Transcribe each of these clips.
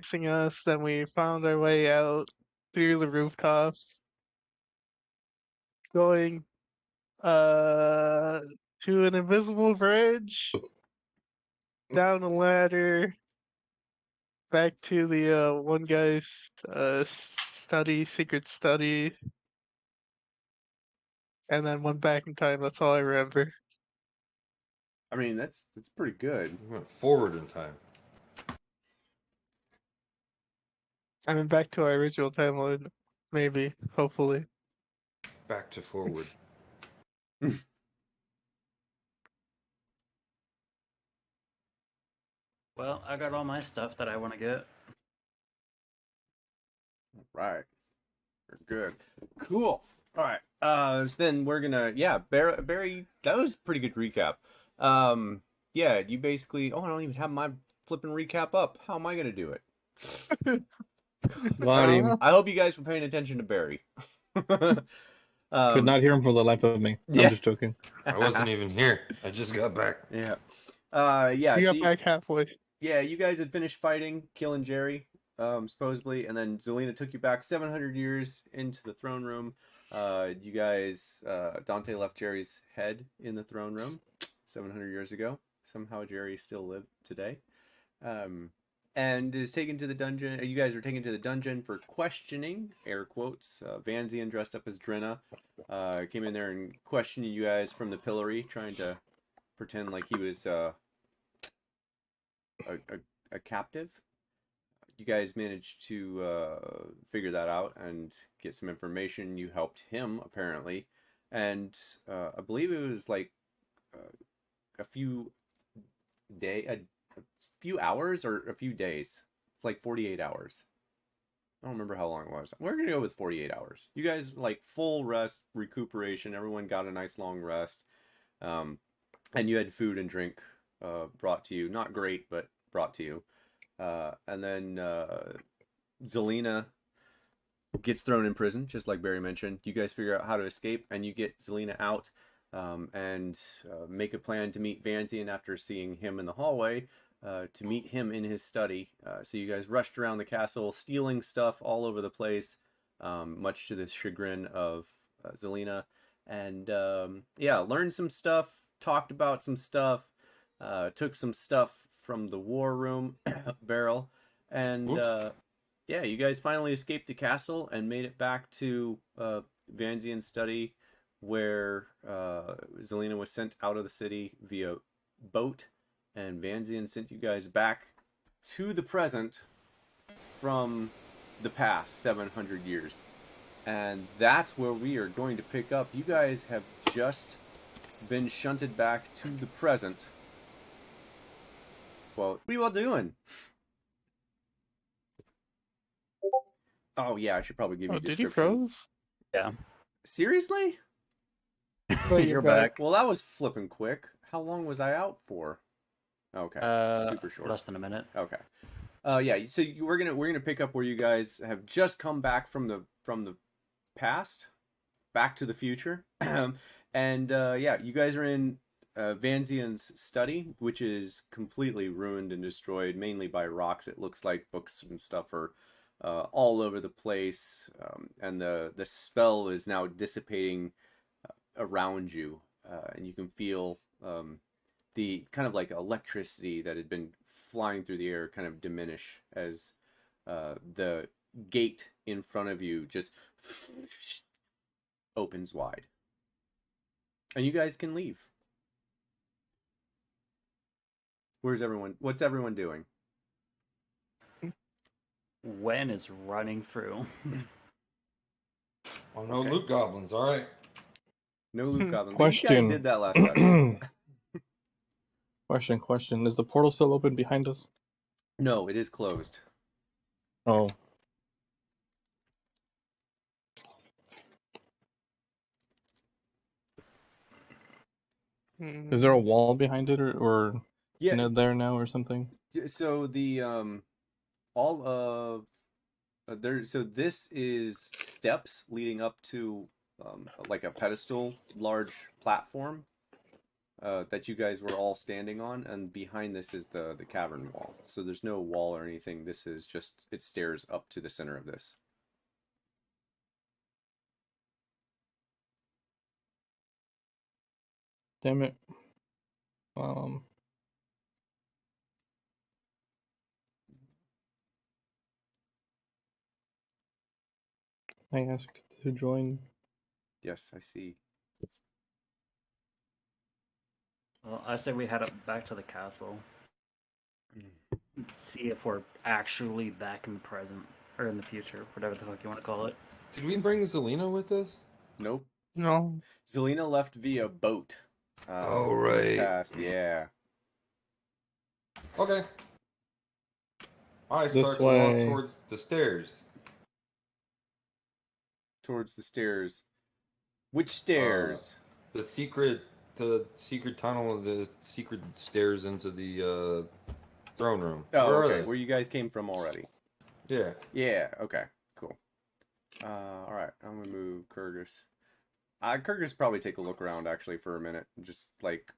chasing us. Then we found our way out through the rooftops, going to an invisible bridge, down a ladder, back to the one guy's secret study, and then went back in time. That's all I remember. I mean, that's pretty good. We went forward in time. I mean, back to our original timeline, maybe, hopefully. Back to forward. Well, I got all my stuff that I want to get. Right. Good. Cool. All right. So then we're gonna, Barry. That was a pretty good recap. Yeah, you basically. Oh, I don't even have my flipping recap up. How am I gonna do it? I hope you guys were paying attention to Barry. Could not hear him for the life of me. I'm just joking. I wasn't even here. I just got back. Yeah. You got back halfway. Yeah, you guys had finished fighting, killing Jerry, supposedly, and then Zelina took you back 700 years into the throne room. You guys, Dante left Jerry's head in the throne room 700 years ago. Somehow Jerry still lived today. And is taken to the dungeon. You guys are taken to the dungeon for questioning, air quotes. Vanzian, dressed up as Drenna, came in there and questioned you guys from the pillory, trying to pretend like he was a captive. You guys managed to figure that out and get some information. You helped him, apparently. And I believe it was like a few hours or a few days. It's like 48 hours. I don't remember how long it was. We're going to go with 48 hours. You guys, like, full rest, recuperation. Everyone got a nice long rest. And you had food and drink brought to you. Not great, but brought to you. And then Zelina gets thrown in prison, just like Barry mentioned. You guys figure out how to escape, and you get Zelina out and make a plan to meet Vanzian after seeing him in the hallway, to meet him in his study. So you guys rushed around the castle, stealing stuff all over the place, much to the chagrin of Zelina. And learned some stuff, talked about some stuff, took some stuff from the war room barrel, and you guys finally escaped the castle and made it back to Vanzian's study, where Zelina was sent out of the city via boat, and Vanzian sent you guys back to the present from the past 700 years. And that's where we are going to pick up. You guys have just been shunted back to the present. Well, what are you all doing? Oh, yeah, I should probably give you a description. Did you froze? Yeah. Seriously? You're back. Well, that was flipping quick. How long was I out for? Okay, super short. Less than a minute. Okay. So we're gonna pick up where you guys have just come back from the past, back to the future, and you guys are in Vanzian's study, which is completely ruined and destroyed, mainly by rocks. It looks like books and stuff are all over the place, and the spell is now dissipating around you, and you can feel the kind of like electricity that had been flying through the air kind of diminish as the gate in front of you just opens wide, and you guys can leave. Where's everyone? What's everyone doing? Wen is running through. Oh, no loot goblins, all right. No loot goblins. Question. You guys did that last session. Question. Is the portal still open behind us? No, it is closed. Oh. Is there a wall behind it, or there now or something? So the so this is steps leading up to like a pedestal, large platform. that you guys were all standing on, and behind this is the cavern wall. So there's no wall or anything. This is just, it stairs up to the center of this. Damn it. I asked to join. Yes, I see. Well, I say we head up back to the castle. See if we're actually back in the present or in the future, whatever the fuck you want to call it. Did we bring Zelina with us? Nope. No. Zelina left via boat. Oh, right. Past, yeah. Okay. I This start to walk way. towards the stairs. Towards the stairs. Which stairs? The secret tunnel, the secret stairs into the throne room. Oh, Where are okay. they? Where you guys came from already. Yeah. Yeah, okay. Cool. Alright, I'm gonna move Kyrgyz. Kyrgyz probably take a look around actually for a minute. Just like,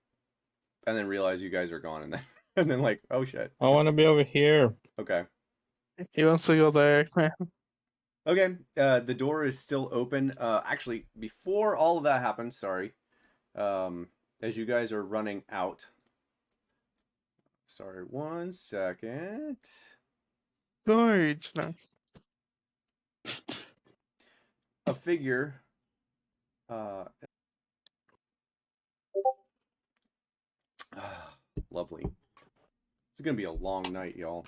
and then realize you guys are gone, and then and then like, oh shit. I want to be over here. Okay. He wants to go there, man. Okay, the door is still open. Actually, before all of that happens, sorry, as you guys are running out. Sorry, 1 second. George, no. A figure. Lovely. It's gonna be a long night, y'all.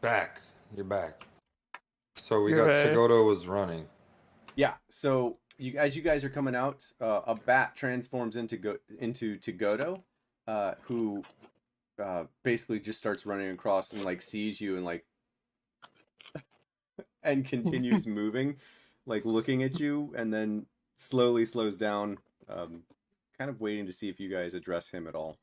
Back. You're back. So we You're got back. Tagoto was running. Yeah. So as you guys are coming out, a bat transforms into Tagoto, who basically just starts running across and like sees you and like and continues moving, like looking at you, and then slowly slows down, kind of waiting to see if you guys address him at all.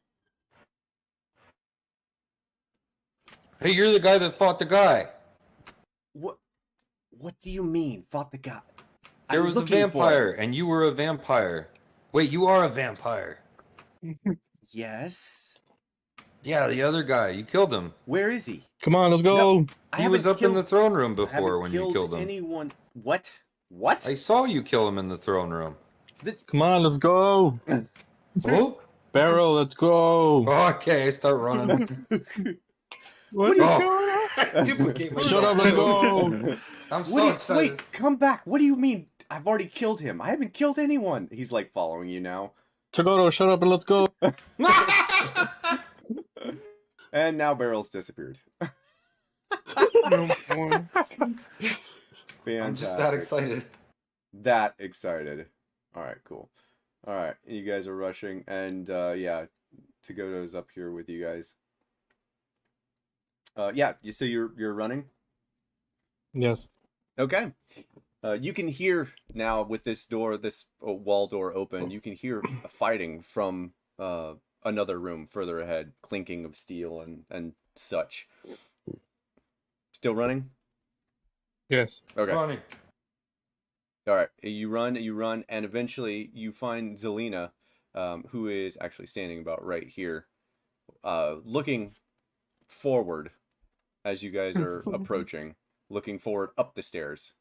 Hey, you're the guy that fought the guy. What do you mean, fought the guy? There I'm was a looking for vampire, him. and you were a vampire. Wait, you are a vampire. Yes. Yeah, the other guy. You killed him. Where is he? Come on, let's go. I He was haven't up in the killed- throne room I before haven't when you killed him. Anyone? What? What? I saw you kill him in the throne room. Come on, let's go. Oh? Barrel, let's go. Okay, I start running. What are is Oh. going on? Duplicate myself. Shut up, let's too. go. I'm so excited. Wait, come back. What do you mean? I've already killed him. I haven't killed anyone. He's like following you now. Tagoto, shut up and let's go. And now Barrel's disappeared. No more. I'm just that excited. That excited. Alright, cool. Alright, you guys are rushing, and yeah, Tagoto's up here with you guys. Yeah, so you're running? Yes. Okay. You can hear now with this door, this wall door open, you can hear fighting from another room further ahead, clinking of steel and such. Still running? Yes. Okay. Running. All right. You run, and eventually you find Zelina, who is actually standing about right here, looking forward as you guys are approaching, looking forward up the stairs.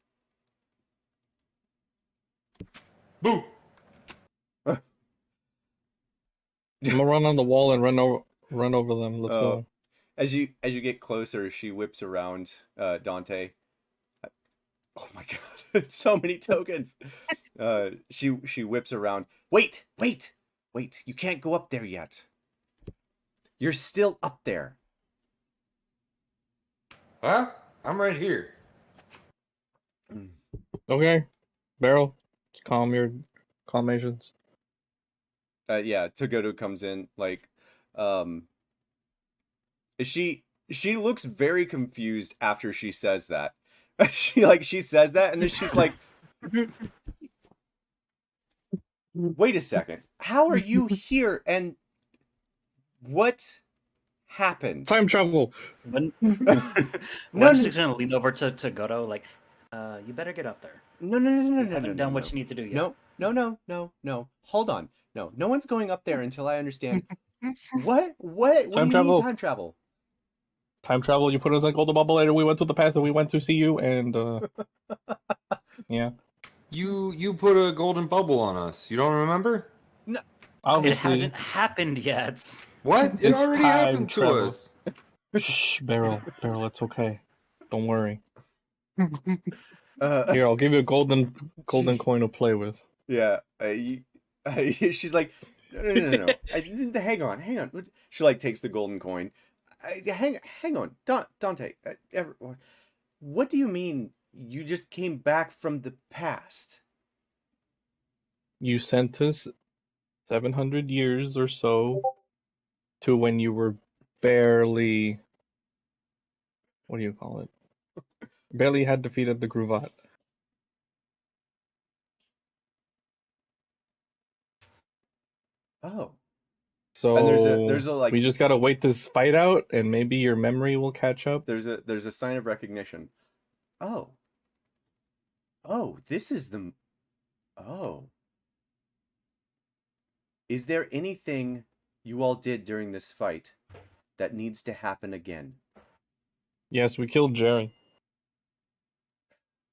Boo! I'm gonna run on the wall and run over them. Let's go. As you get closer, she whips around Dante. Oh my god, so many tokens. She whips around. Wait! You can't go up there yet. You're still up there. Huh? I'm right here. Okay. Barrel, calm agents. Yeah, Tagoto comes in like, she looks very confused after she says that. she says that, and then she's like, wait a second, how are you here, and what happened? Time travel. When No, I'm just gonna lean over to Goto, like, you better get up there. No, You haven't done what you need to do yet. No. Hold on. No one's going up there until I understand. What do you Time travel. mean time travel? Time travel. You put us in a golden bubble, and we went to the past, and we went to see you, and yeah. You put a golden bubble on us. You don't remember? No, It Obviously, hasn't happened yet. What? It It's already time happened to travel. us. shh, Beryl, it's okay. Don't worry. uh, Here, I'll give you a golden She- coin to play with. yeah. She's like, no. Hang on. She like takes the golden coin. Hang on, Dante. What do you mean you just came back from the past? You sent us 700 years or so to when you were barely, what do you call it? Barely had defeated the Gruvat. Oh, So and there's a like we just gotta wait this fight out, and maybe your memory will catch up. there's a sign of recognition. Oh, this is the. Oh, is there anything you all did during this fight that needs to happen again? Yes, we killed Jerry.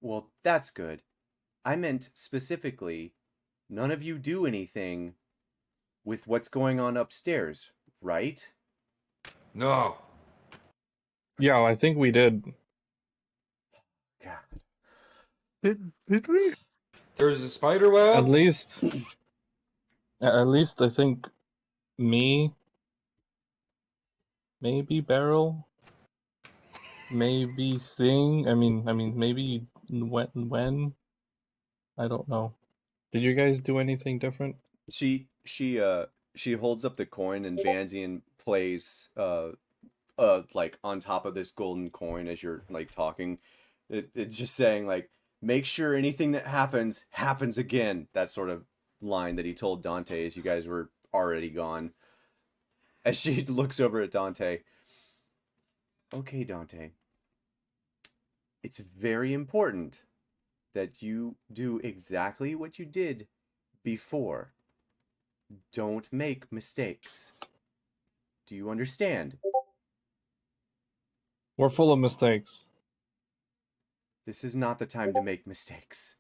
Well, that's good. I meant specifically, none of you do anything with what's going on upstairs, right? No. Yeah, I think we did. God. Did we? There's a spider web. At least I think me, maybe Beryl, maybe Sting. I mean, maybe when. I don't know. Did you guys do anything different? She holds up the coin and Vanzian plays like on top of this golden coin as you're like talking. It's just saying like, make sure anything that happens again. That sort of line that he told Dante as you guys were already gone. As she looks over at Dante. Okay, Dante. It's very important that you do exactly what you did before. Don't make mistakes. Do you understand? We're full of mistakes. This is not the time to make mistakes.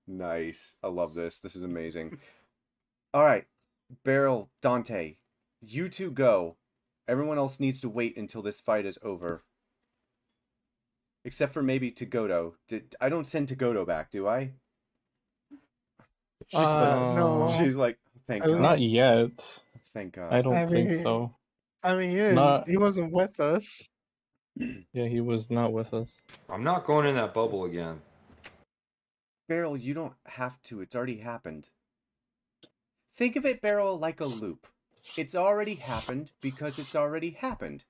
Nice. I love this. This is amazing. All right. Beryl, Dante, you two go. Everyone else needs to wait until this fight is over. Except for maybe Tagoto. I don't send Tagoto back, do I? No. She's like, thank I God. Not yet. Thank God. I don't I think mean, so. I mean, he wasn't with us. Yeah, he was not with us. I'm not going in that bubble again. Beryl, you don't have to. It's already happened. Think of it, Beryl, like a loop. It's already happened because it's already happened.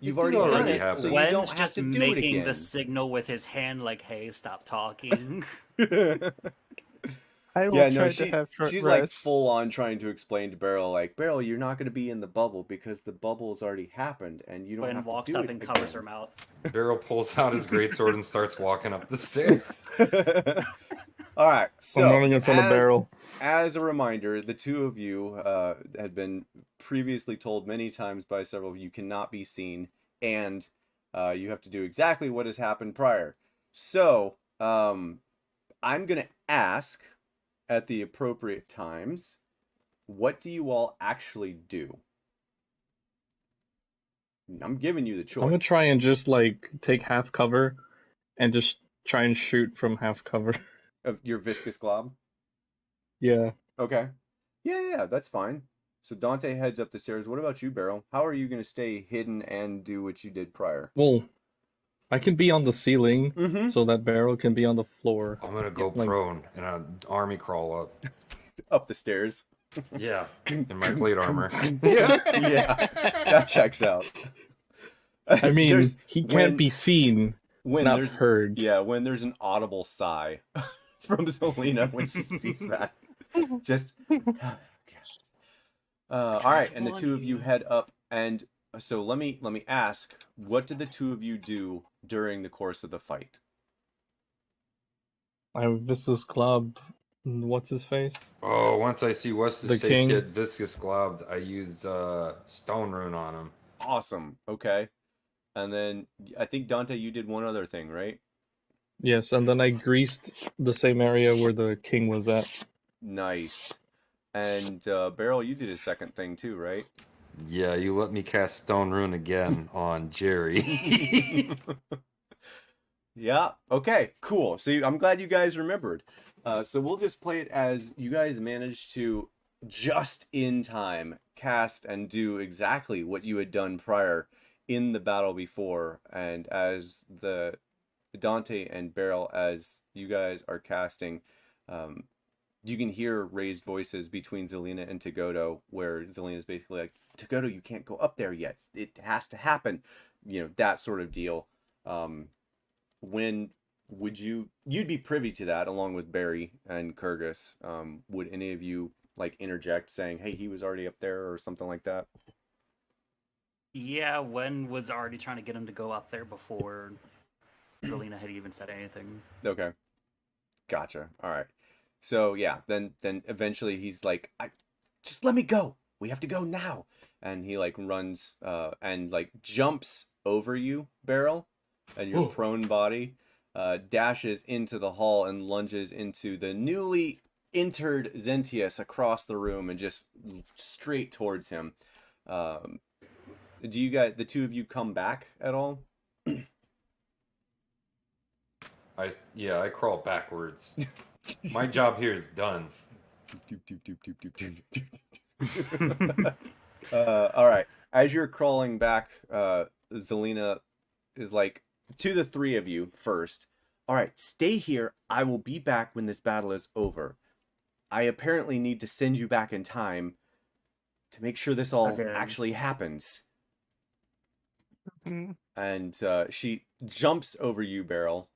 You've already done already it, happen. so you Gwen's don't have just to do it making again. the signal with his hand, like, "Hey, stop talking." I will Yeah, try no, to have short she's like rest. full on trying to explain to Beryl, like, Beryl, you're not going to be in the bubble because the bubble's already happened and you don't Gwen have walks to do up it and covers again. her mouth. Beryl pulls out his greatsword and starts walking up the stairs. All right, I'm running in front of Beryl. As a reminder, the two of you had been previously told many times by several of you cannot be seen, and you have to do exactly what has happened prior. So, I'm going to ask at the appropriate times, what do you all actually do? I'm giving you the choice. I'm gonna try and just like take half cover and just try and shoot from half cover. Of your viscous glob? Yeah. Okay. Yeah, that's fine. So Dante heads up the stairs. What about you, Beryl? How are you going to stay hidden and do what you did prior? Well, I can be on the ceiling Mm-hmm. so that Beryl can be on the floor. I'm gonna go like- prone and army crawl up. Up the stairs. Yeah, in my plate armor. Yeah, that checks out. I mean, There's- he can't when- be seen, when not there's heard. Yeah, when there's an audible sigh from Zelina when she sees that. Just all right, and the two of you head up, and so let me ask, what did the two of you do during the course of the fight? I have Viscous Club. What's his face? Oh, once I see what's The his face king. get viscous globbed, I use stone rune on him. Awesome. Okay. And then I think Dante, you did one other thing, right? Yes, and then I greased the same area where the king was at. Nice. And Beryl, you did a second thing too, right? Yeah, you let me cast stone rune again on Jerry. Yeah. Okay. Cool. So I'm glad you guys remembered. So we'll just play it as you guys managed to just in time cast and do exactly what you had done prior in the battle before, and as the Dante and Beryl, as you guys are casting, you can hear raised voices between Zelina and Tagoto, where Zelina's basically like, Tagoto, you can't go up there yet. It has to happen. That sort of deal. When would you'd be privy to that along with Barry and Kurgus? Would any of you like interject saying, hey, he was already up there or something like that? Yeah, Wen was already trying to get him to go up there before Zelina had even said anything. Okay. Gotcha. All right. So yeah, then eventually he's like, just let me go. We have to go now. And he like runs and like jumps over you, Beryl, and your prone body, dashes into the hall and lunges into the newly entered Zentius across the room and just straight towards him. Do you guys, the two of you, come back at all? I crawl backwards. My job here is done. All right. As you're crawling back, Zelina is like, to the three of you first. All right, stay here. I will be back when this battle is over. I apparently need to send you back in time to make sure this all actually happens. And she jumps over you, Beryl,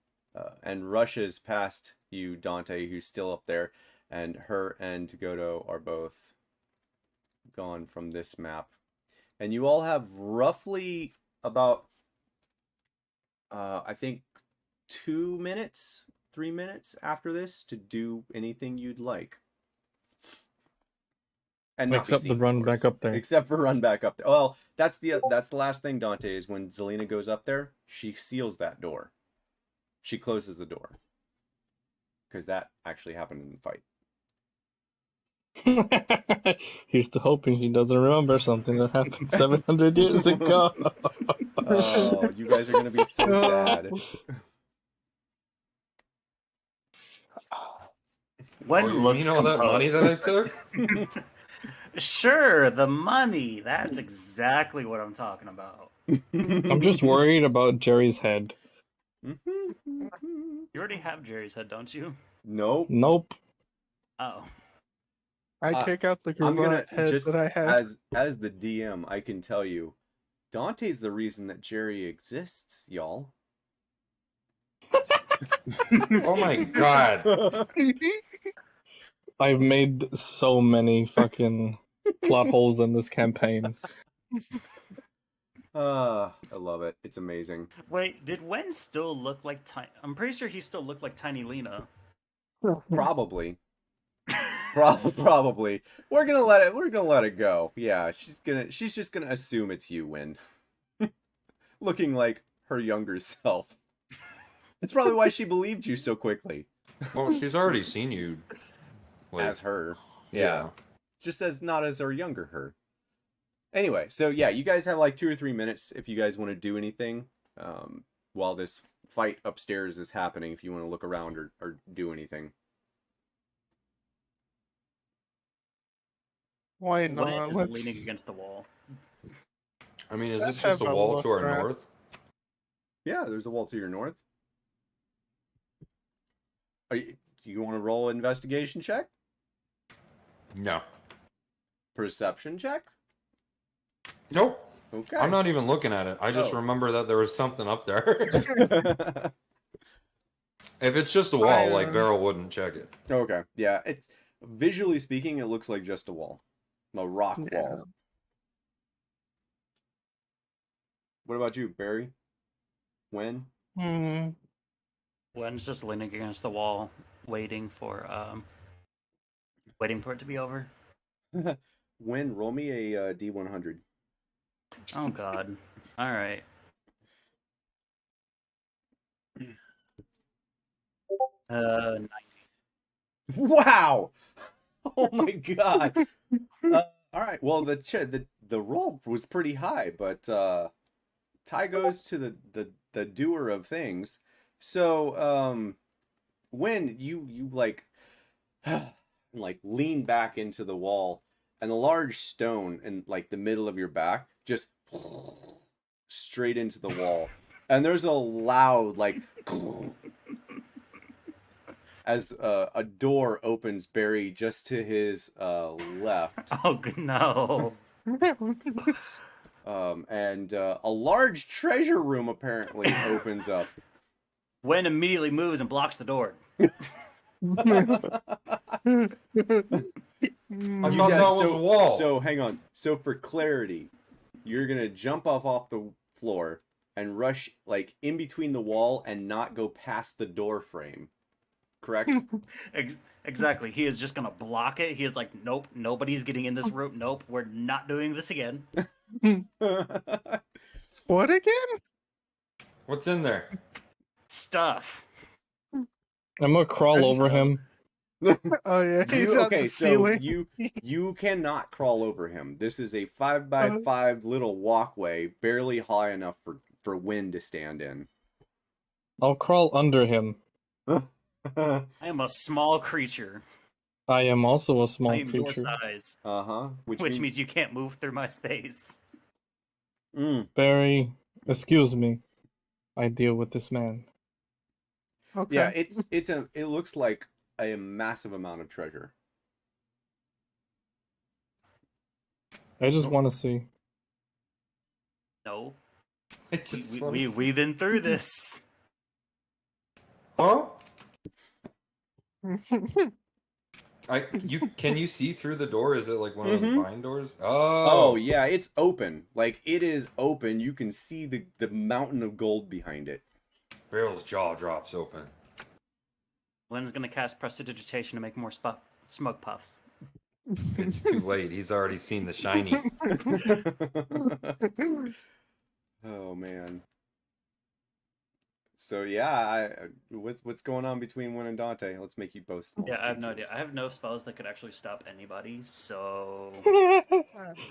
and rushes past you, Dante, who's still up there, and her and Tagoto are both gone from this map. And you all have roughly about, I think, 2 minutes, 3 minutes after this to do anything you'd like. And not be Except seen, the run of course. back up there. Except for run back up there. Well, that's the last thing, Dante, is when Zelina goes up there, she seals that door. She closes the door. Because that actually happened in the fight. Here's to hoping he doesn't remember something that happened 700 years ago. Oh, you guys are going to be so sad. Wen You looks mean all that money that I took? Sure, the money. That's exactly what I'm talking about. I'm just worried about Jerry's head. You already have Jerry's head, don't you? Nope. Nope. Oh. I take out the I'm gonna Gravant head just, that I have. as the DM, I can tell you, Dante's the reason that Jerry exists, y'all. Oh my god. I've made so many fucking plot holes in this campaign. I love it. It's amazing. Wait, did Wen still look like Tiny? I'm pretty sure he still looked like Tiny Lena. Probably. Probably. We're gonna let it go. Yeah, she's just gonna assume it's you, Win. Looking like her younger self. That's probably why she believed you so quickly. Well, she's already seen you. As her. Yeah. Just as not as her younger her. Anyway, so yeah, you guys have like 2 or 3 minutes if you guys want to do anything while this fight upstairs is happening, if you want to look around or do anything. Why Wen not? is Let's... leaning against the wall. I mean, is Let's this just a have a wall look to our around. north? Yeah, there's a wall to your north. Do you want to roll an investigation check? No. Perception check? Nope. Okay. I'm not even looking at it. I just remember that there was something up there. If it's just a wall, like Beryl wouldn't check it. Okay. Yeah, it's visually speaking, it looks like just a wall. A rock wall. What about you, Barry? When? Hmm. Gwen's just leaning against the wall, waiting for it to be over. Win, roll me a D100. Oh God! All right. Uh, Wow! Oh my god! All right. Well, the roll was pretty high, but tie goes to the doer of things. So when you like like lean back into the wall, and the large stone in like the middle of your back just straight into the wall, and there's a loud like as a door opens, Barry, just to his left. oh no! And a large treasure room apparently opens up. Gwen immediately moves and blocks the door. I thought that was a wall. So hang on. So for clarity, you're gonna jump off the floor and rush like in between the wall and not go past the door frame. Correct? Exactly. He is just gonna block it. He is like, nope, nobody's getting in this room. Nope, we're not doing this again. What again? What's in there? Stuff. I'm gonna crawl over him. Oh yeah, he's on Okay, the so ceiling. you cannot crawl over him. This is a 5x5 little walkway, barely high enough for wind to stand in. I'll crawl under him. I am a small creature. I am also a small I am your creature. size, Uh-huh. which means you can't move through my space. Barry, excuse me. I deal with this man. Okay. Yeah, it looks like a massive amount of treasure. I just want to see. No, I just wanna see- we've been through this. Huh? Can you see through the door? Is it like one of those vine doors? Oh yeah, it's open. Like it is open. You can see the mountain of gold behind it. Barrel's jaw drops open. Lynn's gonna cast prestidigitation to make more smoke puffs. It's too late. He's already seen the shiny. Oh man. So yeah, what's going on between Win and Dante? Let's make you both small. Yeah, I have no idea. I have no spells that could actually stop anybody, so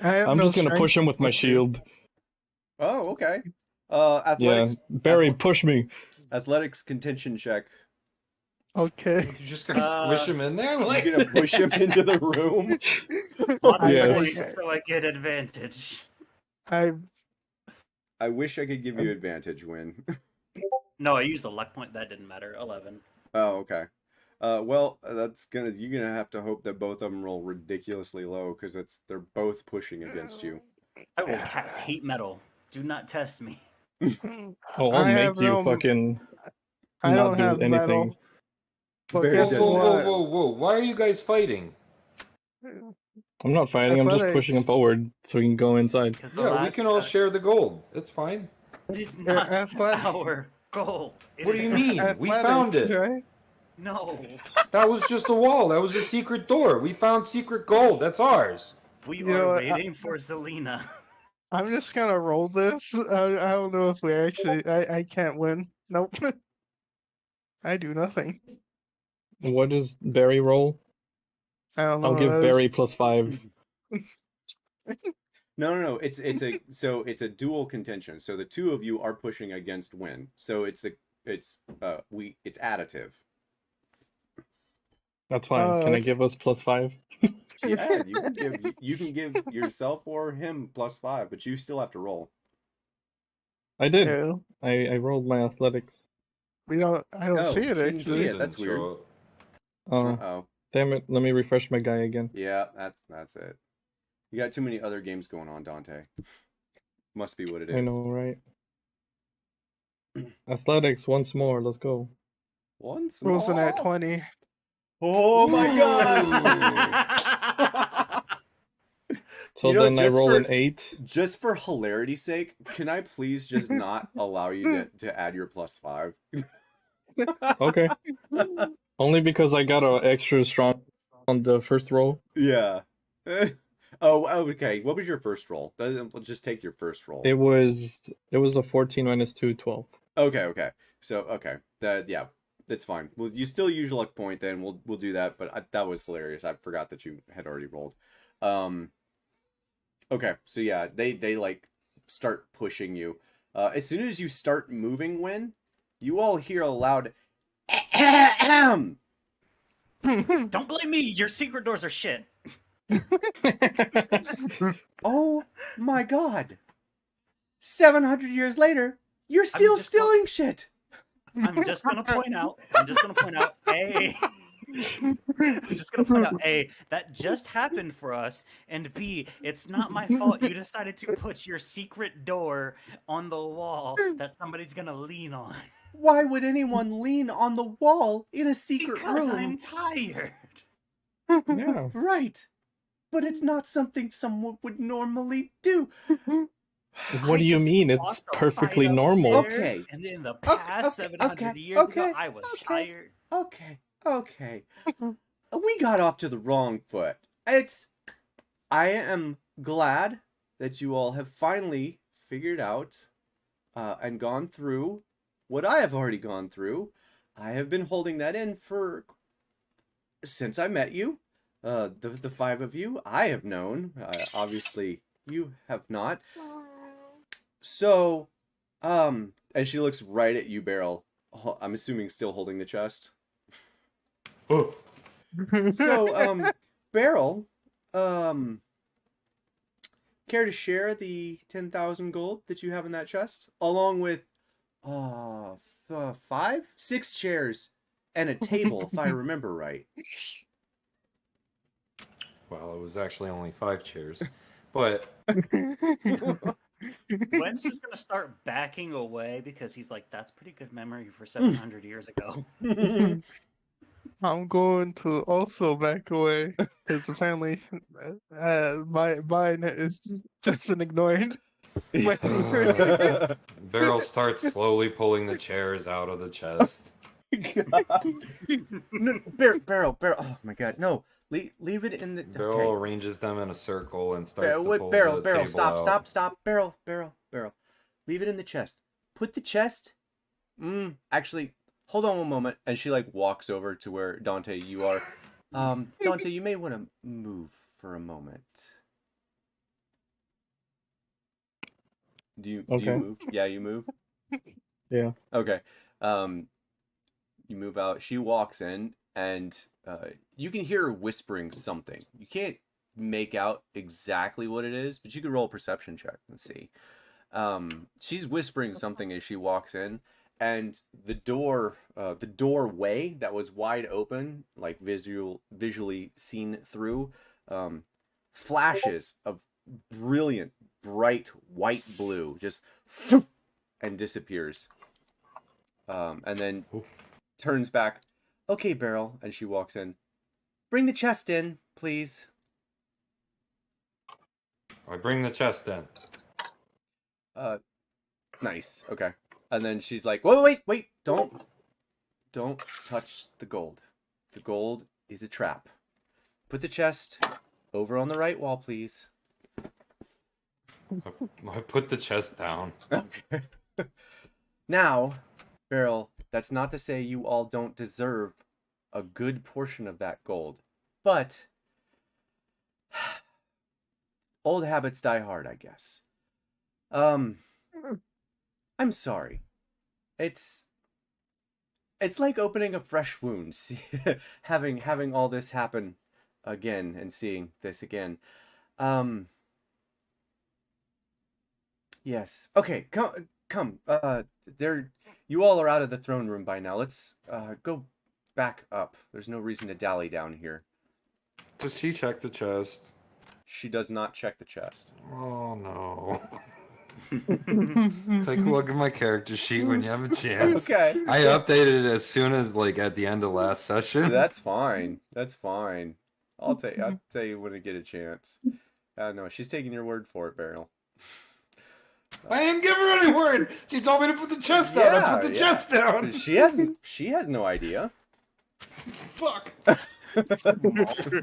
I'm just gonna push him with my shield. Oh, okay. Yeah, Athletics. Barry, push me. Athletics contention check. Okay. You're just gonna squish him in there? Like... You're gonna push him into the room. automatically, Yes. so I get advantage. I I wish I could give you advantage, Win. No, I used a luck point. That didn't matter. 11. Oh, okay. Well, you're gonna have to hope that both of them roll ridiculously low because they're both pushing against you. I will cast heat metal. Do not test me. Oh, I'll I make have you no- fucking I not don't do have anything. metal. But Very guess good. Whoa, whoa, what? whoa, whoa! Why are you guys fighting? I'm not fighting. I'm just Athletics. pushing him forward so he can go inside. Because the Yeah, we last can all guy- share the gold. It's fine. It is not athletic- our gold. It What do is you mean? We found Athletics, it. right? No. That was just a wall. That was a secret door. We found secret gold. That's ours. We You know are what, waiting for Zelina. I'm just gonna roll this. I don't know if we actually. I can't win. Nope. I do nothing. What does Barry roll? I don't know. I'll give that Barry +5. No. It's a dual contention. So the two of you are pushing against Win. So it's additive. That's fine. Can I okay. give us +5? Yeah, you can give yourself or him +5, but you still have to roll. I did. Yeah, I rolled my athletics. we don't. I don't Oh, see it didn't see actually. it. That's weird. So, Oh, Uh-oh. damn it. Let me refresh my guy again. Yeah, that's it. You got too many other games going on, Dante. Must be what it is. I know, right? Athletics once more. Let's go. Once Rolls in at more. 20. Oh my god! So You know, then I just roll for- an 8. Just for hilarity's sake, can I please just not allow you to add your +5? Okay. Only because I got an extra strong on the first roll. Yeah. Oh, okay. What was your first roll? Just take your first roll. It was a 14 minus 2, 12. Okay. So that's fine. Well, you still use your luck point. Then we'll do that. But that was hilarious. I forgot that you had already rolled. Okay. So yeah, they like start pushing you. As soon as you start moving, Win, you all hear a loud ahem. Don't blame me. Your secret doors are shit. Oh my God! 700 years later, you're still stealing shit. I'm just gonna point out. I'm just gonna point out. A. I'm just gonna point out. A. That just happened for us, and B. It's not my fault. You decided to put your secret door on the wall that somebody's gonna lean on. Why would anyone lean on the wall in a secret Because room? I'm tired. Yeah. Right. But it's not something someone would normally do. What do you mean? It's perfectly normal. Okay. And in the Okay, past 700 years ago, I was tired. Okay. We got off to the wrong foot. I am glad that you all have finally figured out and gone through what I have already gone through. I have been holding that in since I met you. The five of you I have known. Obviously, you have not. So, and she looks right at you, Beryl. I'm assuming still holding the chest. Oh. So, Beryl, care to share the 10,000 gold that you have in that chest, along with 6 chairs and a table, if I remember right. Well, it was actually only 5 chairs, but Gwen's just gonna start backing away because he's like, "That's pretty good memory for 700 years ago." I'm going to also back away because apparently mine is just been ignored. Beryl starts slowly pulling the chairs out of the chest. No, Beryl. Oh my God, no! Leave it in the. Beryl arranges them in a circle and starts to pull Beryl, the table out. stop, Beryl. Leave it in the chest. Put the chest. Actually, hold on one moment. And she like walks over to where Dante you are. Dante, you may want to move for a moment. Do you move? Yeah, you move. Yeah. Okay. You move out. She walks in, and you can hear her whispering something. You can't make out exactly what it is, but you can roll a perception check and see. She's whispering something as she walks in, and the doorway that was wide open, like visually seen through, flashes of brilliant, bright white blue, just and disappears. And then turns back. Okay, Beryl, and she walks in. Bring the chest in, please. I bring the chest in. Nice. Okay. And then she's like, wait, don't touch the gold. The gold is a trap. Put the chest over on the right wall, please. I put the chest down. Okay. Now, Beryl, that's not to say you all don't deserve a good portion of that gold, but old habits die hard, I guess. I'm sorry. It's like opening a fresh wound, having all this happen again and seeing this again. Yes. Okay, come. You all are out of the throne room by now. Let's go back up. There's no reason to dally down here. Does she check the chest? She does not check the chest. Oh no. Take a look at my character sheet when you have a chance. Okay. I updated it as soon as like at the end of last session. That's fine. I'll tell you when I get a chance. No, she's taking your word for it, Beryl. I didn't give her any word. She told me to put the chest down. I put the chest down. She has no idea. Fuck.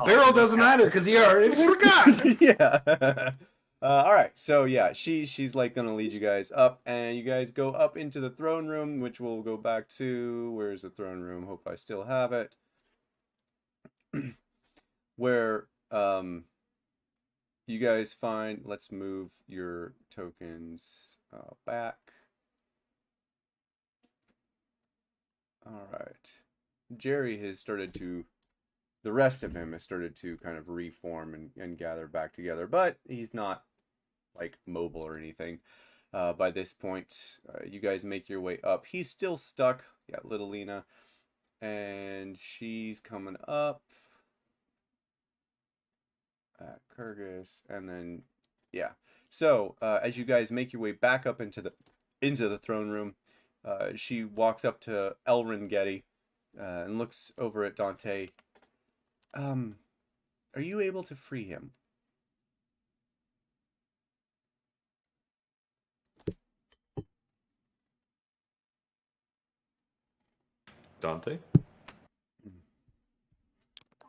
Beryl doesn't either because he already forgot. Yeah. All right. So yeah, she's like gonna lead you guys up, and you guys go up into the throne room, which we'll go back to. Where's the throne room? Hope I still have it. Where you guys find. Let's move your tokens back. All right. Jerry has started to. The rest of him has started to kind of reform and gather back together, but he's not like mobile or anything. By this point, you guys make your way up. He's still stuck. Yeah, little Lena. And she's coming up. Kyrgyz. And then, yeah. So, as you guys make your way back up into the throne room, she walks up to Elrengeti and looks over at Dante. Are you able to free him? Dante?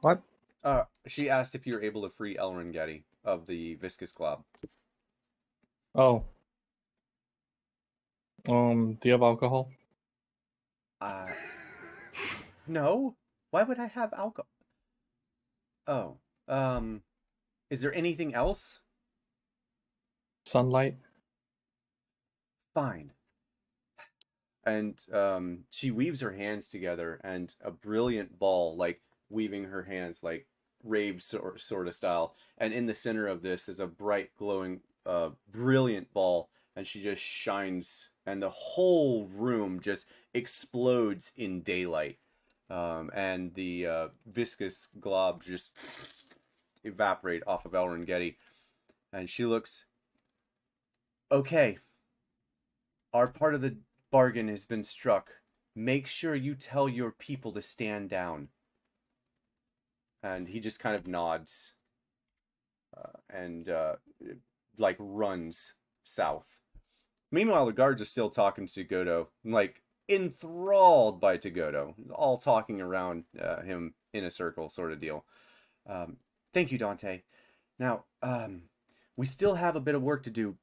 What? She asked if you're able to free Elrengeti of the Viscous Glob. Oh. Do you have alcohol? No. Why would I have alcohol? Oh. Is there anything else? Sunlight? Fine. And she weaves her hands together, and a brilliant ball, like weaving her hands like rave sort of style. And in the center of this is a bright, glowing, brilliant ball, and she just shines, and the whole room just explodes in daylight. And the viscous glob just evaporate off of Elrengeti. And she looks, okay, our part of the bargain has been struck. Make sure you tell your people to stand down. And he just kind of nods and like runs south. Meanwhile, the guards are still talking to Godo, like enthralled by Godo, all talking around him in a circle sort of deal. Thank you, Dante. Now, we still have a bit of work to do.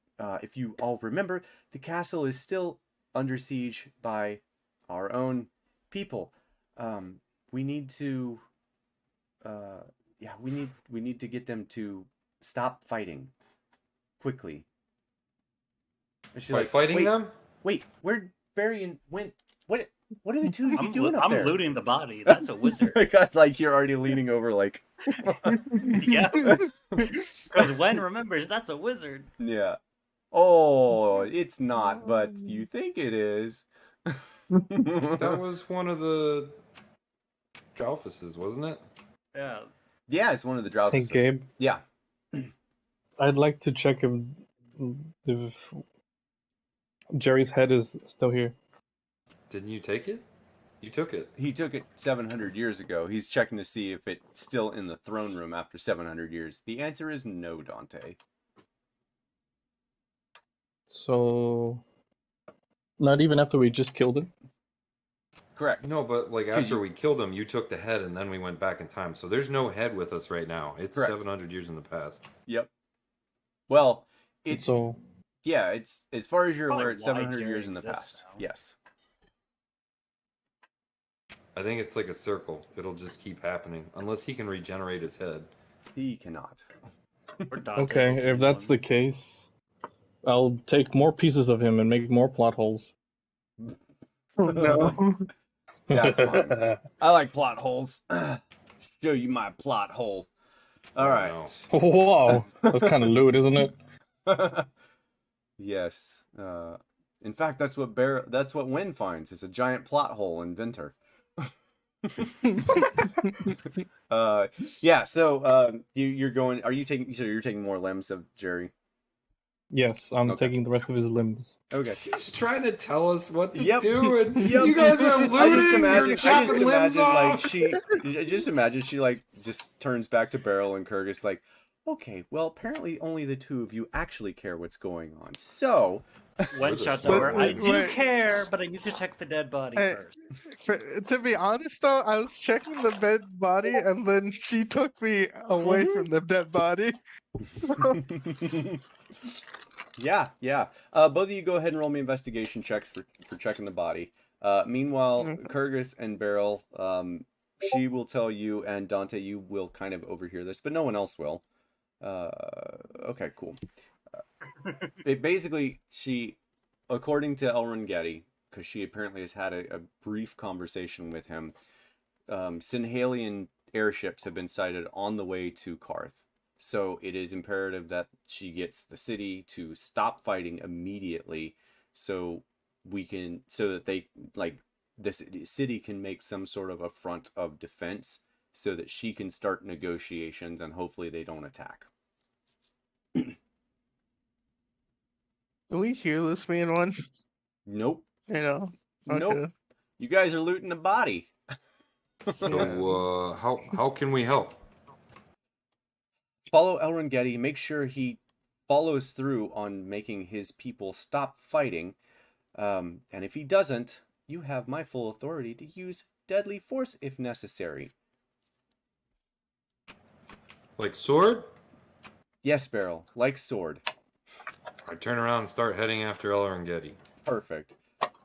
If you all remember, the castle is still under siege by our own people. We need to, we need to get them to stop fighting quickly. By fighting them? Wait, where'd Varian went? What are the two of you doing up there? I'm looting the body. That's a wizard. I got like you're already leaning over, like. Yeah. Because Wen remembers that's a wizard. Yeah. Oh, it's not, but you think it is. That was one of the Dralfuses, wasn't it? Yeah. Yeah, it's one of the Dralfuses. Hey, Gabe. Yeah. I'd like to check if Jerry's head is still here. Didn't you take it? You took it. He took it 700 years ago. He's checking to see if it's still in the throne room after 700 years. The answer is no, Dante. So, not even after we just killed him? Correct. No, but like after we killed him, you took the head and then we went back in time. So there's no head with us right now. It's Correct. 700 years in the past. Yep. Well, yeah, it's as far as you're Probably aware, it's why 700 Jerry years in the exists past. now. Yes. I think it's like a circle. It'll just keep happening unless he can regenerate his head. He cannot. Or Dante Okay, goes if that's the case, I'll take more pieces of him and make more plot holes. Oh no. That's fine. I like plot holes. Show you my plot hole. All right. No. Whoa, that's kind of lewd, isn't it? Yes. In fact, that's what Wynn finds. It's a giant plot hole in Vinter. Yeah. So you're going. Are you taking? So you're taking more limbs of Jerry? Yes, I'm Okay. taking the rest of his limbs. Okay. She's trying to tell us what to Yep. do, and Yep. you guys are I just looting. imagine, You're chopping limbs off. like I just imagine she like just turns back to Beryl and Kyrgyz like, Okay, well, apparently only the two of you actually care what's going on. So, Wen With a shouts sword over, I hand. do Wait. care, but I need to check the dead body Hey, first. to be honest though, I was checking the dead body and then she took me away from the dead body. So, yeah, yeah. Both of you go ahead and roll me investigation checks for checking the body. Meanwhile, mm, Kurgis and Beryl, she will tell you, and Dante, you will kind of overhear this, but no one else will. Okay, cool. Basically, she, according to Elrond Getty, because she apparently has had a brief conversation with him, Sinhalian airships have been sighted on the way to Karth. So it is imperative that she gets the city to stop fighting immediately, so that they like the city can make some sort of a front of defense, so that she can start negotiations and hopefully they don't attack. can we hear this being one? Nope. You know. Nope. Okay. You guys are looting a body. So how can we help? Follow Elrond Getty. Make sure he follows through on making his people stop fighting. And if he doesn't, you have my full authority to use deadly force if necessary. Like sword? Yes, Beryl. Like sword. I turn around and start heading after Elrond Getty. Perfect.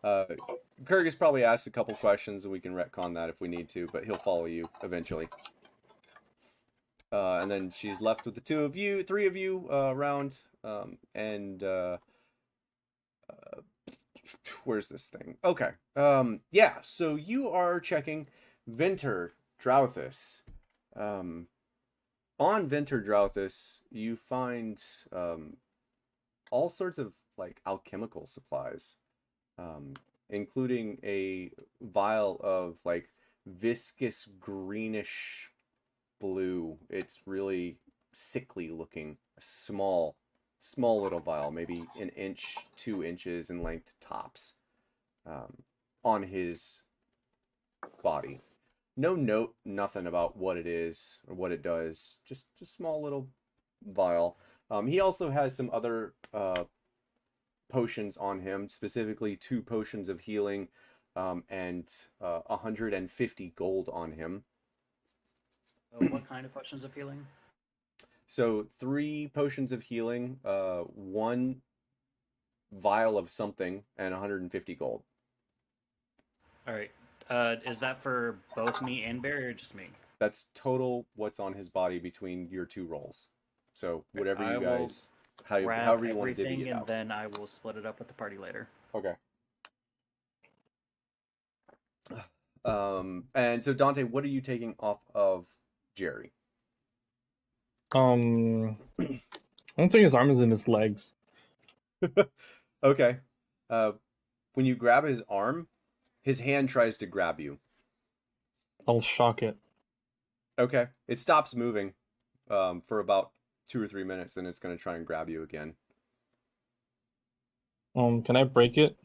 Kurgis probably asked a couple questions, and we can retcon that if we need to, but he'll follow you eventually. And then she's left with the three of you around, and where's this thing? Okay. Yeah, so you are checking Vinter Drauthis. On Vinter Drauthis, you find all sorts of like alchemical supplies, including a vial of like viscous greenish blue. It's really sickly looking. A small little vial, maybe an inch, 2 inches in length tops, on his body. No note, nothing about what it is or what it does. Just a small little vial. He also has some other potions on him, specifically 2 potions of healing, and 150 gold on him. What kind of potions of healing? So 3 potions of healing, 1 vial of something, and 150 gold. All right. Is that for both me and Barry, or just me? That's total what's on his body between your 2 rolls. So whatever I you will guys, Grab however you want to divvy everything, it and out. then I will split it up with the party later. Okay. And so Dante, what are you taking off of Jerry? I don't think his arm is in his legs. Okay. When you grab his arm, his hand tries to grab you. I'll shock it. Okay. It stops moving for about 2 or 3 minutes, and it's going to try and grab you again. Can I break it?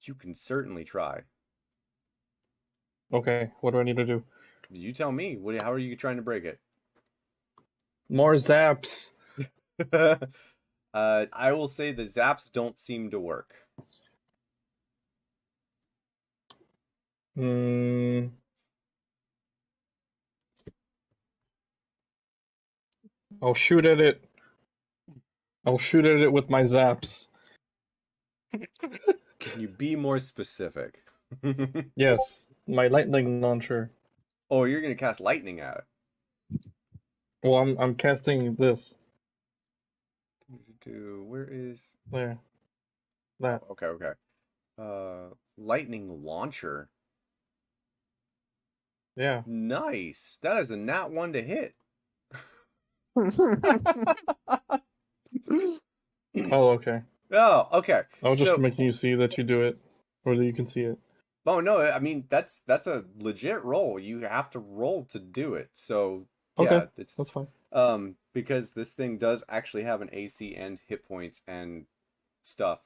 You can certainly try. Okay, what do I need to do? You tell me. How are you trying to break it? More zaps. I will say the zaps don't seem to work. I'll shoot at it. I'll shoot at it with my zaps. Can you be more specific? Yes, my lightning launcher. Oh, you're gonna cast lightning at it. Well, I'm casting this. Where is There. That. Oh, okay. Lightning launcher. Yeah. Nice. That is a nat 1 to hit. Oh, okay. Oh, okay. I was just making you see that you do it, or that you can see it. Oh no, I mean that's a legit roll. You have to roll to do it. So yeah, Okay, that's fine. Because this thing does actually have an AC and hit points and stuff.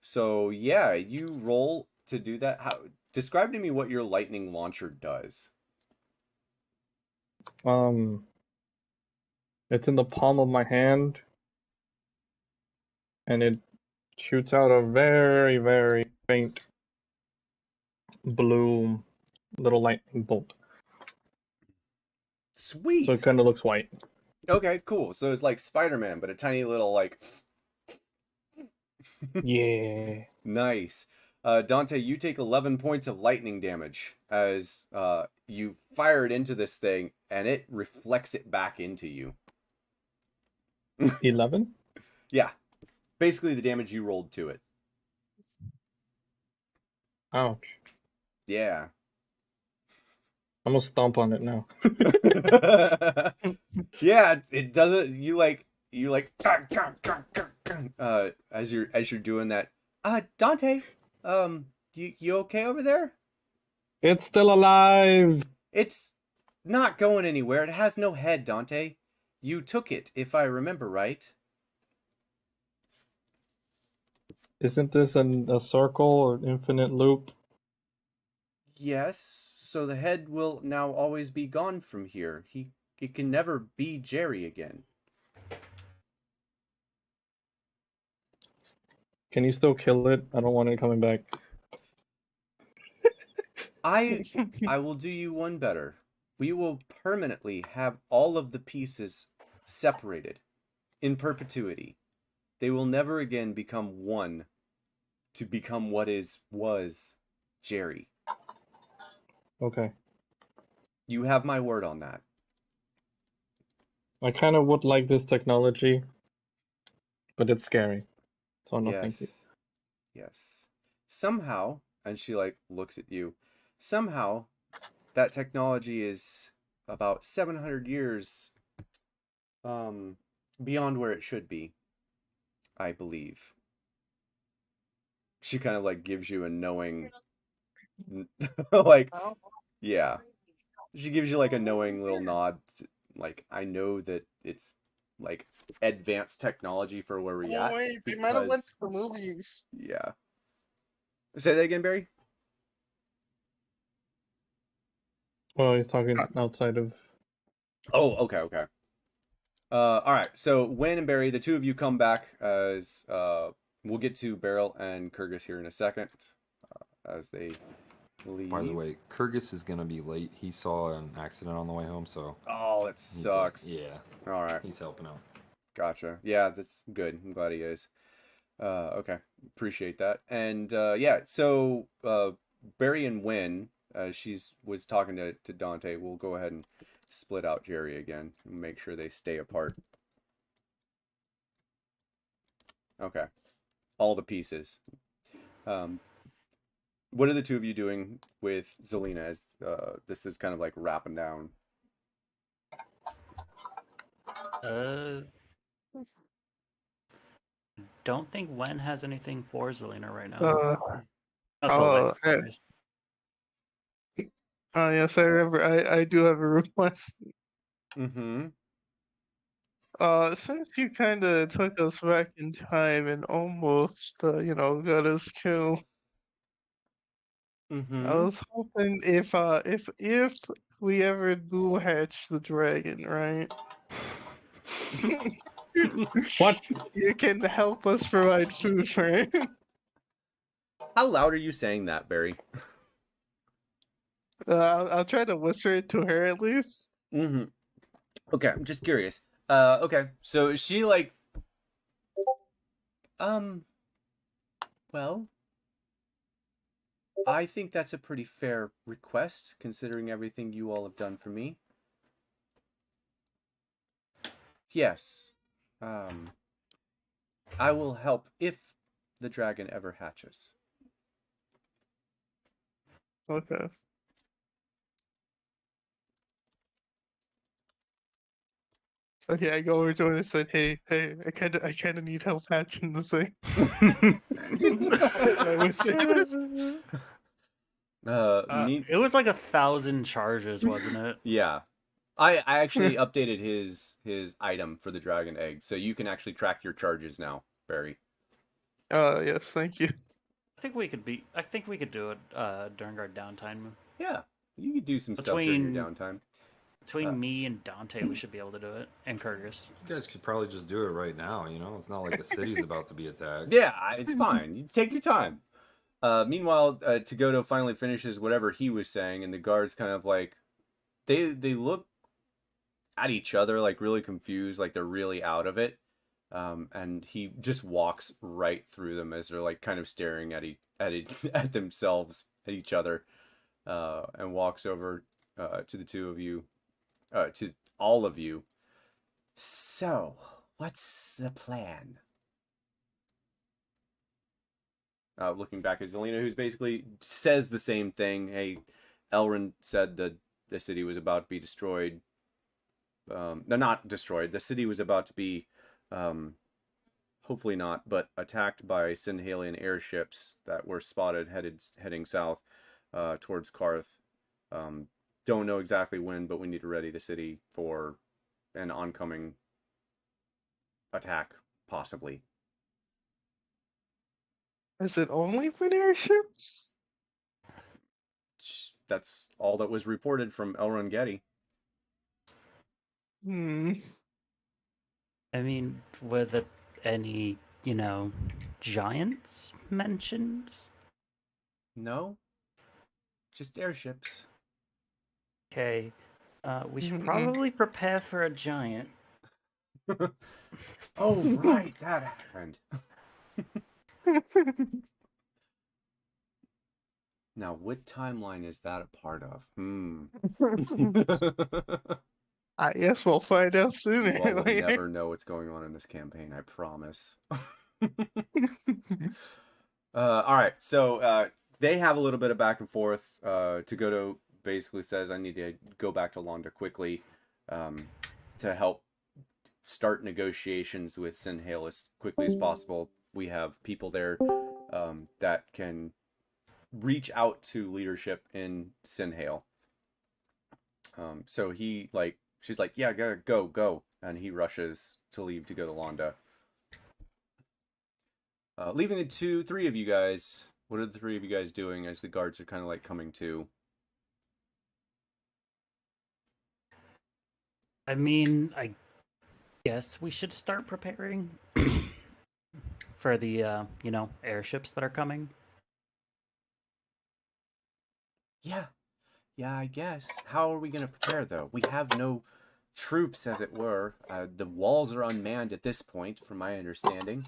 So yeah, you roll to do that. Describe to me what your lightning launcher does. It's in the palm of my hand, and it shoots out a very, very faint blue little lightning bolt. Sweet. So it kind of looks white. Okay, cool. So it's like Spider-Man, but a tiny little like. Yeah. Nice. Dante, you take 11 points of lightning damage as you fire it into this thing, and it reflects it back into you. 11? Yeah, basically the damage you rolled to it. Ouch. Yeah. I'm gonna stomp on it now. Yeah, it doesn't. You like as you're doing that. Dante, you okay over there? It's still alive! It's not going anywhere. It has no head, Dante. You took it, if I remember right. Isn't this a circle or infinite loop? Yes, so the head will now always be gone from here. It can never be Jerry again. Can you still kill it? I don't want it coming back. I will do you one better. We will permanently have all of the pieces separated in perpetuity. They will never again become one to become what was Jerry. Okay. You have my word on that. I kind of would like this technology, but it's scary. So no, Yes. thank you. Yes. Somehow, and she like looks at you. Somehow, that technology is about 700 years beyond where it should be, I believe. She kind of like gives you a knowing like yeah. She gives you like a knowing little nod. Like, I know that it's like advanced technology for where we're Oh at. wait, they might have went Because to the movies. yeah. Say that again, Barry? Well, he's talking outside of. Oh, okay. All right. So Wayne and Barry, the two of you come back as we'll get to Beryl and Kyrgyz here in a second as they leave. By the way, Kyrgyz is gonna be late. He saw an accident on the way home, so. Oh, that he's like- sucks. yeah. All right. He's helping out. Gotcha. Yeah, that's good. I'm glad he is. Okay. Appreciate that. And yeah, so Barry and Wynn, was talking to Dante. We'll go ahead and split out Jerry again and make sure they stay apart. Okay. All the pieces. What are the two of you doing with Zelina as this is kind of like wrapping down? Don't think Wen has anything for Zelina right now. Oh, That's all. yes, I remember. I do have a request. Mm-hmm. Since you kind of took us back in time and almost, got us killed, Mm-hmm. I was hoping if we ever do hatch the dragon, right? What? You can help us provide food for it. How loud are you saying that, Barry? I'll try to whisper it to her at least. Mm-hmm. Okay, I'm just curious. Okay, so is she like, well, I think that's a pretty fair request, considering everything you all have done for me. Yes. I will help if the dragon ever hatches. Okay. Okay, I go over to her and said, "Hey, I kind of need help hatching this thing." I whispered. It was like 1,000 charges, wasn't it? Yeah. I actually updated his item for the dragon egg, so you can actually track your charges now, Barry. Yes, thank you. I think we could do it during our downtime. Yeah, you could do some stuff during your downtime. Between me and Dante, we should be able to do it, and Kurgis. You guys could probably just do it right now. You know, it's not like the city's about to be attacked. Yeah, it's fine. You take your time. Meanwhile, Tagoto finally finishes whatever he was saying, and the guards kind of like they look at each other like really confused, like they're really out of it. And he just walks right through them as they're like kind of staring at at themselves, at each other, and walks over to the two of you, to all of you. So, what's the plan? Looking back at Zelina, who's basically says the same thing. Hey, Elrond said that the city was about to be destroyed. They're not destroyed. The city was about to be, hopefully not, but attacked by Sinhalian airships that were spotted heading south towards Karth. Don't know exactly when, but we need to ready the city for an oncoming attack, possibly. Is it only with airships? That's all that was reported from Elrond Getty. I mean, were there any, giants mentioned? No, just airships. Okay, we should probably prepare for a giant. Oh, right, that happened. Now, what timeline is that a part of? I guess we'll find out sooner You or all will later. never know what's going on in this campaign, I promise. All right, so they have a little bit of back and forth. Tagoto basically says, I need to go back to Londa quickly to help start negotiations with Sinhale as quickly as possible. We have people there that can reach out to leadership in Sinhale. So she's like, yeah, go. And he rushes to leave to go to Londa. Leaving the three of you guys, what are the three of you guys doing as the guards are kind of like coming to? I mean, I guess we should start preparing for the, airships that are coming. Yeah, I guess. How are we going to prepare, though? We have no troops, as it were. The walls are unmanned at this point, from my understanding.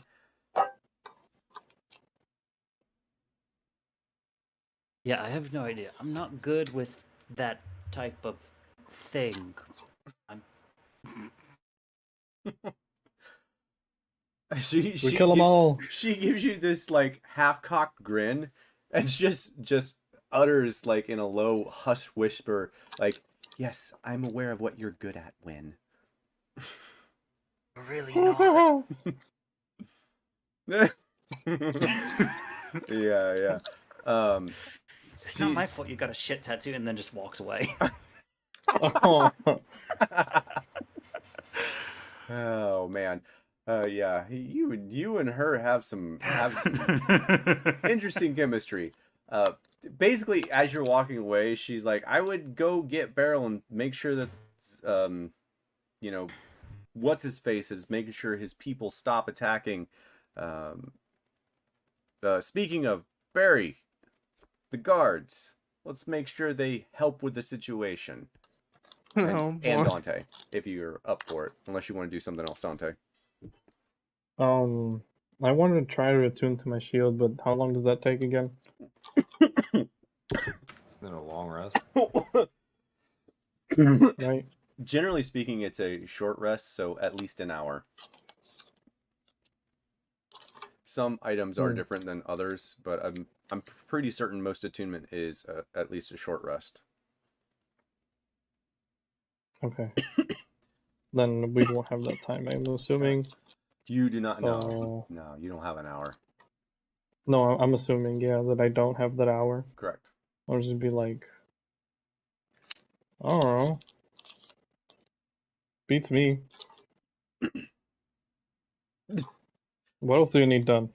Yeah, I have no idea. I'm not good with that type of thing. She kill them all. She gives you this like half-cocked grin, and just utters like in a low hushed whisper, like, "Yes, I'm aware of what you're good at, Win." Really not. Yeah. It's not my fault you got a shit tattoo and then just walks away. Oh man. Yeah, you and her have some interesting chemistry. Basically, as you're walking away, she's like, "I would go get Beryl and make sure that, what's his face is making sure his people stop attacking." Speaking of Barry, the guards, let's make sure they help with the situation. And Dante, if you're up for it, unless you want to do something else, Dante. I wanted to try to attune to my shield, but how long does that take again? Isn't it a long rest? Right. Generally speaking, it's a short rest, so at least an hour. Some items are different than others, but I'm pretty certain most attunement is at least a short rest. Okay. Then we won't have that time, I'm assuming. You do not know. So... No, you don't have an hour. No, I'm assuming, yeah, that I don't have that hour. Correct. I'll just be like, I don't know. Beats me. What else do you need done?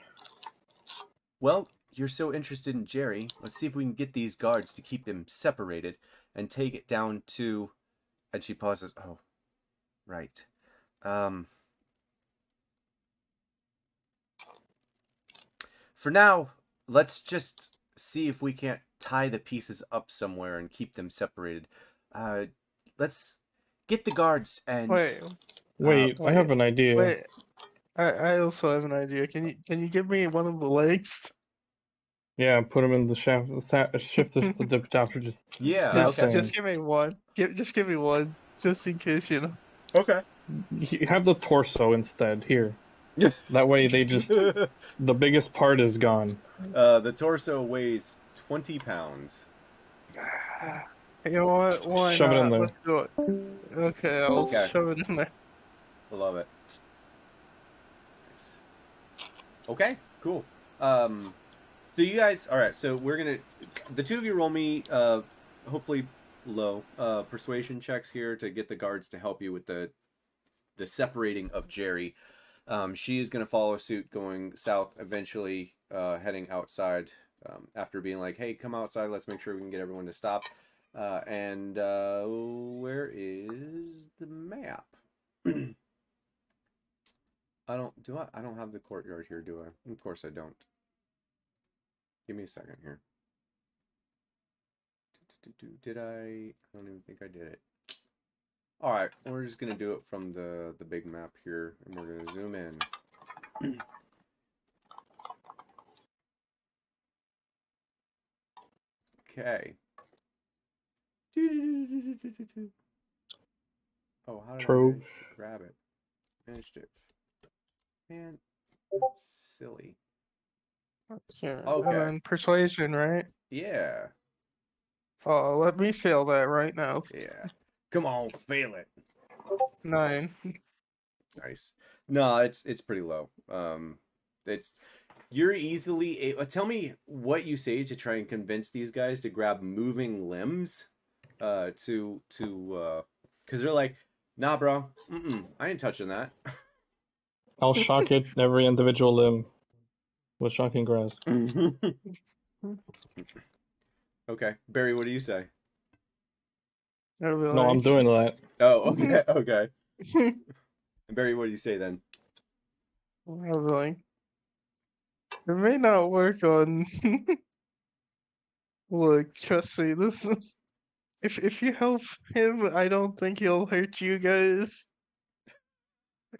Well, you're so interested in Jerry. Let's see if we can get these guards to keep them separated and take it down to And she pauses. Oh, right. For now, let's just see if we can't tie the pieces up somewhere and keep them separated. Let's get the guards and Wait, I have an idea. Wait, I also have an idea. Can you give me one of the legs? Yeah, put him in the shaft. Shift this to the chapter. Just yeah. that Okay. Just give me one. Just give me one, just in case, you know. Okay. you have the torso instead. Here. That way, they just the biggest part is gone. The torso weighs 20 pounds. You know what? Why Shove it not? in there. Let's do it. Okay, I'll Okay. shove it in there. I love it. Nice. Okay, cool. So you guys, all right. So we're gonna, the two of you roll me, hopefully low, persuasion checks here to get the guards to help you with the separating of Jerry. She is gonna follow suit, going south, eventually heading outside. After being like, "Hey, come outside. Let's make sure we can get everyone to stop." And where is the map? I don't have the courtyard here, do I? Of course I don't. Give me a second here. Did I? I don't even think I did it. All right, we're just gonna do it from the big map here, and we're gonna zoom in. Okay. Oh, how did I manage to grab it? Managed it. Man, silly. Yeah. Okay. And then persuasion, right? Yeah. Oh, let me fail that right now. Yeah. Come on, fail it. 9. Nice. No, it's pretty low. You're easily tell me what you say to try and convince these guys to grab moving limbs, because they're like, nah, bro, I ain't touching that. I'll shock it every individual limb with shocking grass. Okay, Barry, what do you say? No, I'm doing that. Oh, okay, okay. And Barry, what do you say then? I'm like, it may not work on. Look, trust me, this is. If you help him, I don't think he'll hurt you guys.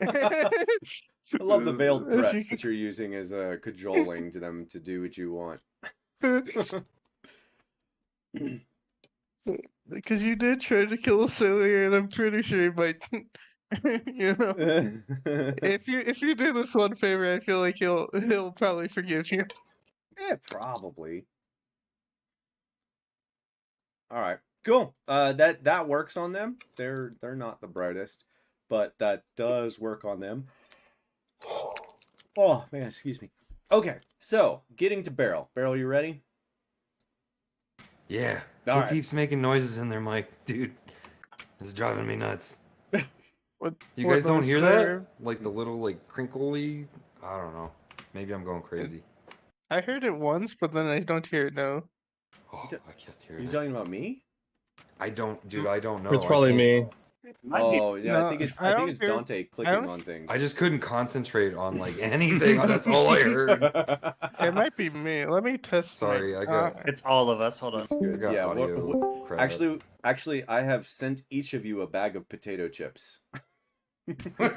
I love the veiled As threats that you're using as cajoling to them to do what you want. Because you did try to kill us earlier, and I'm pretty sure he might. You know, if you do this one favor, I feel like he'll probably forgive you. Yeah, probably. All right, cool. That works on them. They're not the brightest, but that does work on them. Oh man, excuse me. Okay, so getting to Beryl. Beryl, you ready? Yeah. All Who right. keeps making noises in there, Mike? Dude, it's driving me nuts. What, You what guys don't noise hear is there? that? Like the little, like, crinkly? I don't know. Maybe I'm going crazy. I heard it once, but then I don't hear it now. Oh, I kept hearing You it. talking about me? I don't, dude, I don't know. It's probably I can't- me. Oh yeah, No, I think it's I don't it's hear- Dante clicking don't- on things. I just couldn't concentrate on, like, anything. That's all I heard. It might be me. Let me test. Sorry, I got- It's all of us. Hold on. It's good. I got Yeah, audio crap. actually, I have sent each of you a bag of potato chips. I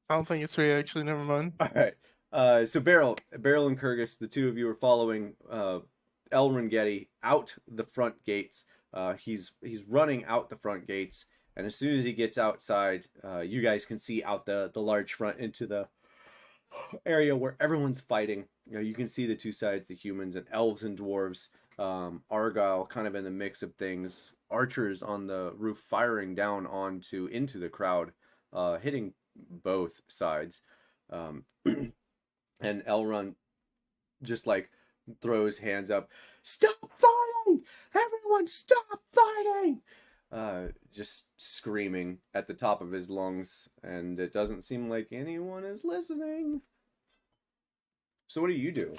don't think it's me. Actually, never mind. All right. So Beryl and Kurgis, the two of you are following Elrengeti out the front gates. He's running out the front gates, and as soon as he gets outside, you guys can see out the large front into the area where everyone's fighting. You can see the two sides, the humans and elves and dwarves. Argyle kind of in the mix of things. Archers on the roof firing down into the crowd, hitting both sides. And Elrond just like throws hands up. Stop fighting! Everyone stop fighting! Just screaming at the top of his lungs, and it doesn't seem like anyone is listening. So what do you do?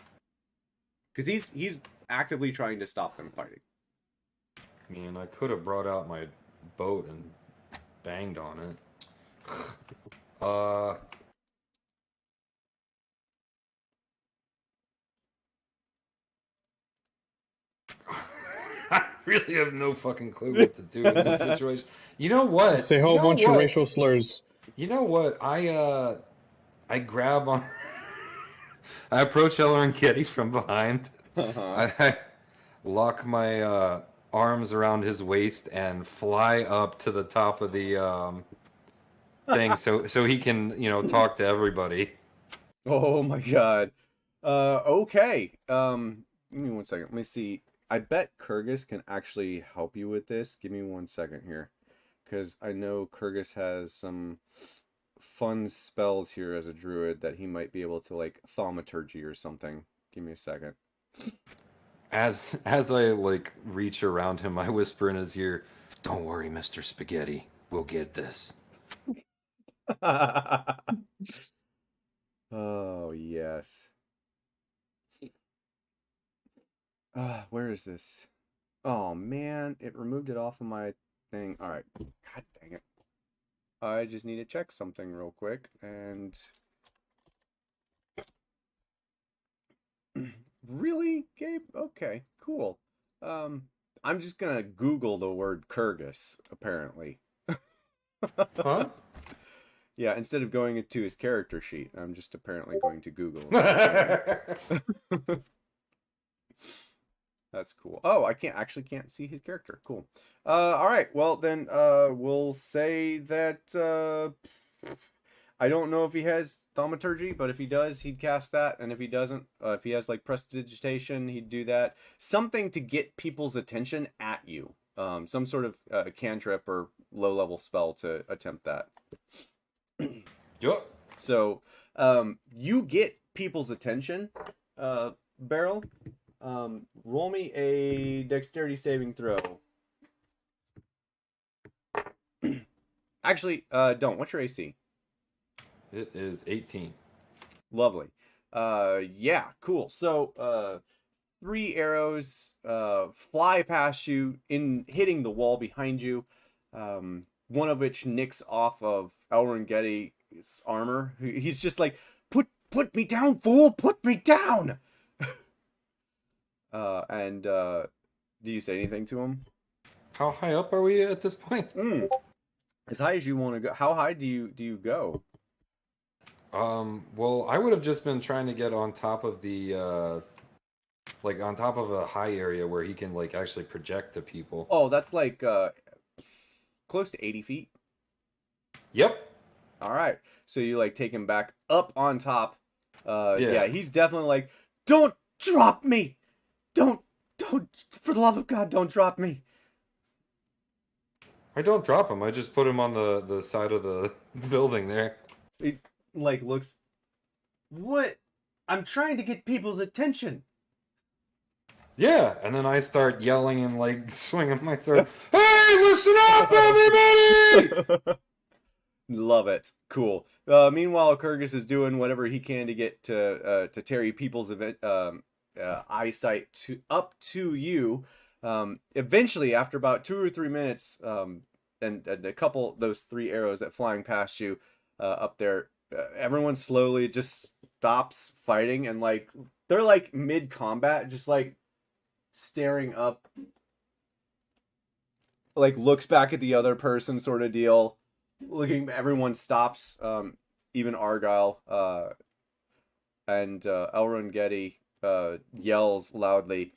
Because he's actively trying to stop them fighting. Man, I could have brought out my boat and banged on it. I really have no fucking clue what to do in this situation. You know what? Say a whole bunch of racial slurs. You know what? I grab on. I approach Eller and Kitty from behind. I lock my arms around his waist and fly up to the top of the thing, so he can talk to everybody. Oh my god. Okay. Give me 1 second. Let me see. I bet Kyrgyz can actually help you with this. Give me 1 second here, because I know Kyrgyz has some fun spells here as a druid that he might be able to, like thaumaturgy or something. Give me a second. As I like reach around him, I whisper in his ear, "Don't worry, Mr. Spaghetti. We'll get this." Oh yes. Where is this? Oh man, it removed it off of my thing. All right. God dang it. I just need to check something real quick, and really, Gabe? Okay, cool. I'm just gonna Google the word Kyrgyz, apparently. Huh? Yeah, instead of going into his character sheet, I'm just apparently going to Google. That's cool. Oh, I can't see his character. Cool. All right. Well, then we'll say that I don't know if he has thaumaturgy, but if he does, he'd cast that, and if he doesn't, if he has like prestidigitation, he'd do that. Something to get people's attention at you. Some sort of cantrip or low-level spell to attempt that. Yup. So you get people's attention, Beryl. Roll me a dexterity saving throw. Actually, don't. What's your AC? It is 18. Lovely. Yeah, cool. So 3 arrows fly past you, hitting the wall behind you. One of which nicks off of Elrongeti's armor. He's just like, put me down, fool! Put me down! Do you say anything to him? How high up are we at this point? As high as you want to go. How high do you go? Well, I would have just been trying to get on top of the, like on top of a high area where he can like actually project to people. Oh, that's like, close to 80 feet. Yep. All right. So you like take him back up on top. Yeah, he's definitely like, don't drop me. Don't, for the love of God, don't drop me. I don't drop him. I just put him on the side of the building there. He like looks, what? I'm trying to get people's attention. Yeah, and then I start yelling and like swinging my sword. Hey, listen up, everybody! Love it. Cool. Meanwhile, Kyrgyz is doing whatever he can to get to tarry people's eyesight up to you. Eventually, after about 2 or 3 minutes, and a couple those 3 arrows that flying past you up there, everyone slowly just stops fighting, and like they're like mid combat, just like staring up, like looks back at the other person, sort of deal. Looking, everyone stops, even Argyle, and Elrongeti yells loudly,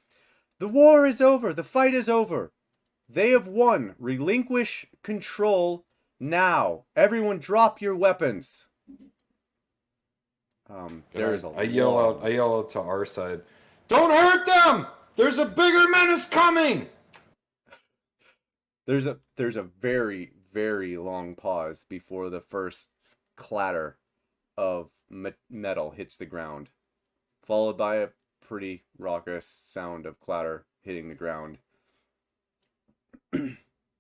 "The war is over! The fight is over! They have won! Relinquish control now! Everyone drop your weapons!" There's a I yell out to our side. Don't hurt them! There's a bigger menace coming! There's a very, very long pause before the first clatter of metal hits the ground, followed by a pretty raucous sound of clatter hitting the ground.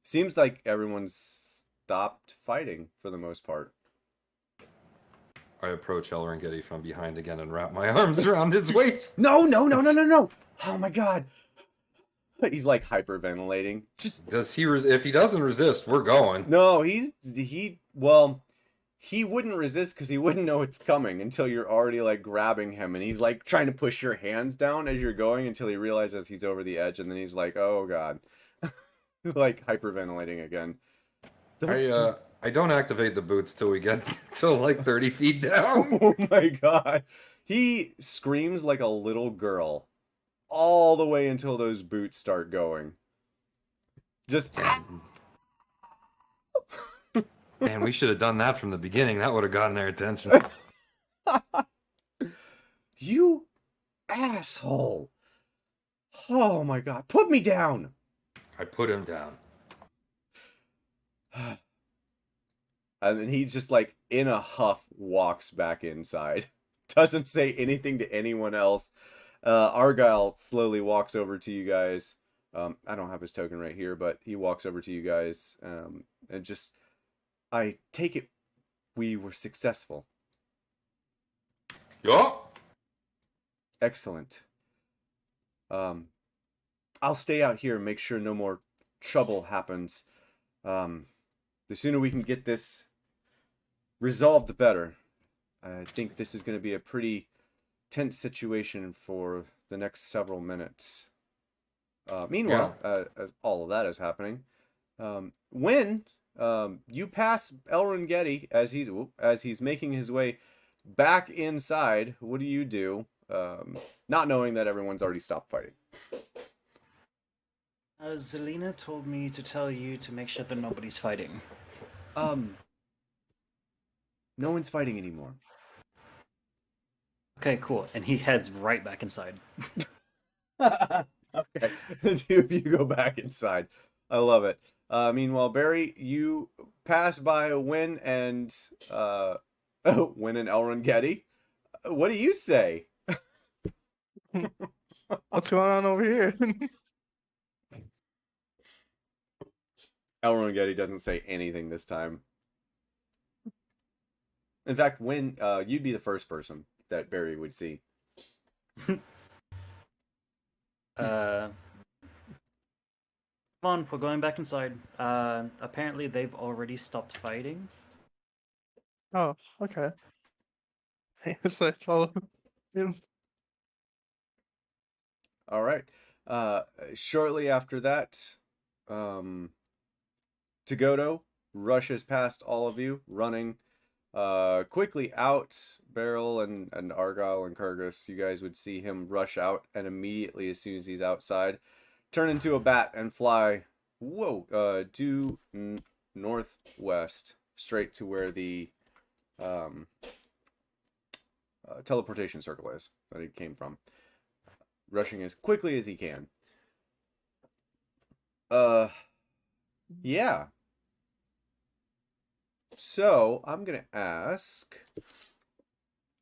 Seems like everyone's stopped fighting for the most part. I approach Elrongeti from behind again and wrap my arms around his waist. No! Oh my God! He's like hyperventilating. Just Does he? If he doesn't resist, we're going. no. Well, he wouldn't resist because he wouldn't know it's coming until you're already like grabbing him, and he's like trying to push your hands down as you're going until he realizes he's over the edge, and then he's like, "Oh God," like hyperventilating again. I don't activate the boots till we get to like 30 feet down. Oh my God! He screams like a little girl all the way until those boots start going. Just. Man, we should have done that from the beginning. That would have gotten their attention. You asshole. Oh my God. Put me down. I put him down. And then he just like in a huff walks back inside. Doesn't say anything to anyone else. Argyle slowly walks over to you guys. I don't have his token right here, but he walks over to you guys and just... I take it we were successful. Yeah. Excellent. I'll stay out here and make sure no more trouble happens. The sooner we can get this resolved, the better. I think this is going to be a pretty tense situation for the next several minutes. Meanwhile, as all of that is happening, when you pass Elrond as he's making his way back inside, what do? Not knowing that everyone's already stopped fighting. Zelina told me to tell you to make sure that nobody's fighting. No one's fighting anymore. Okay, cool. And he heads right back inside. Okay. Two of you go back inside. I love it. Meanwhile, Barry, you pass by Wynn and Elrond Getty. What do you say? What's going on over here? Elrond Getty doesn't say anything this time. In fact, Wynn, you'd be the first person that Barry would see. Come on, we're going back inside. Apparently they've already stopped fighting. Oh, okay. So I follow him. All right. Shortly after that, Tagoto rushes past all of you, running quickly out. Beryl and Argyle and Kurgus, you guys would see him rush out, and immediately, as soon as he's outside, turn into a bat and fly, due northwest, straight to where the teleportation circle is that he came from, rushing as quickly as he can. Yeah. So, I'm going to ask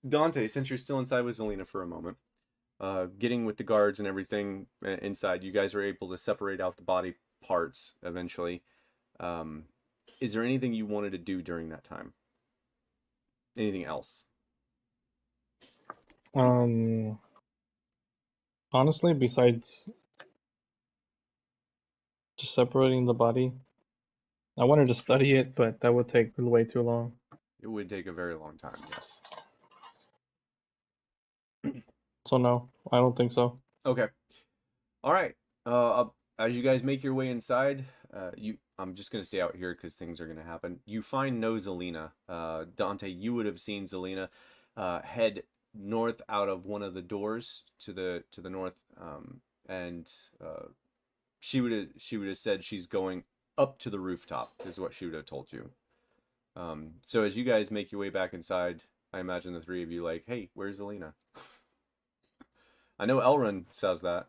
Dante, since you're still inside with Zelina for a moment, getting with the guards and everything inside, you guys are able to separate out the body parts eventually. Is there anything you wanted to do during that time? Anything else? Honestly, besides just separating the body, I wanted to study it, but that would take way too long. It would take a very long time, yes. So no, I don't think so. Okay. All right. As you guys make your way inside, I'm just going to stay out here because things are going to happen. You find no Zelina. Dante, you would have seen Zelina head north out of one of the doors to the north, and she would have said she's going up to the rooftop, is what she would have told you. So as you guys make your way back inside, I imagine the three of you like, hey, where's Zelina? I know Elrond says that.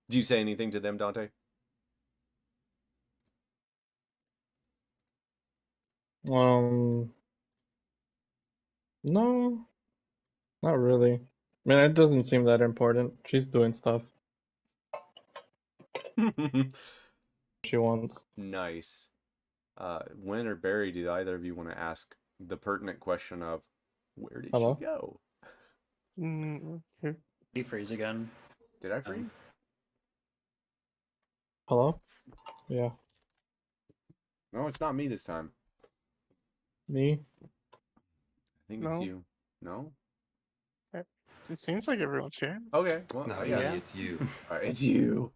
Do you say anything to them, Dante? No, not really. I mean, it doesn't seem that important. She's doing stuff she wants. Nice. Wynn or Barry, do either of you want to ask the pertinent question of where did Hello? she go? Okay. Defreeze again. Did I freeze? Hello? Yeah. No, it's not me this time. Me? I think it's No. you. No? It seems like everyone's here. Okay. It's Well, not yeah. me, it's you. All right, it's you.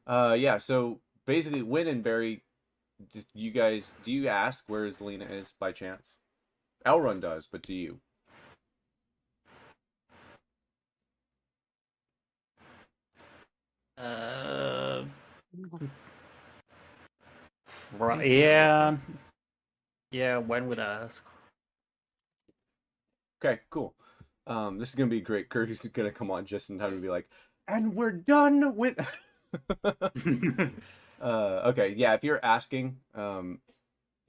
Yeah. So basically, Win and Barry, just you guys, do you ask where Zelina is by chance? Elrond does, but do you? Right, yeah. Yeah, when would I ask? Okay, cool. This is gonna be great. Kirby's gonna come on just in time to be like, and we're done with. Okay, yeah. If you're asking,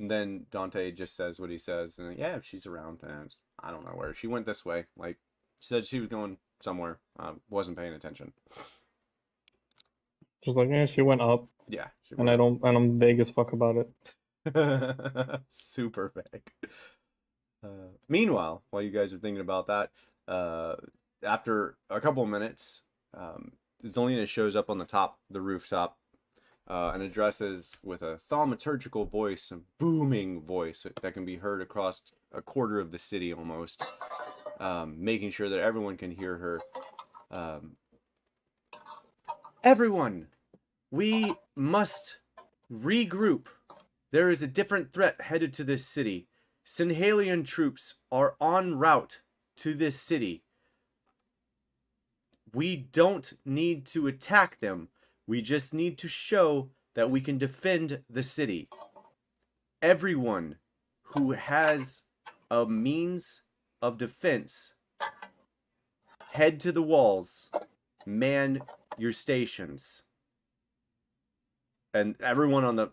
then Dante just says what he says, and yeah, if she's around, and I don't know where she went this way. Like, she said she was going somewhere. Wasn't paying attention. Just like, yeah, she went up, Yeah, she and I'm vague as fuck about it. super vague. Meanwhile, while you guys are thinking about that, after a couple of minutes, Zelina shows up on the rooftop, and addresses with a thaumaturgical voice, a booming voice that can be heard across a quarter of the city almost, making sure that everyone can hear her. Everyone, we must regroup. There is a different threat headed to this city. Sinhalian troops are en route to this city. We don't need to attack them. We just need to show that we can defend the city. Everyone who has a means of defense, head to the walls, man your stations. And everyone on the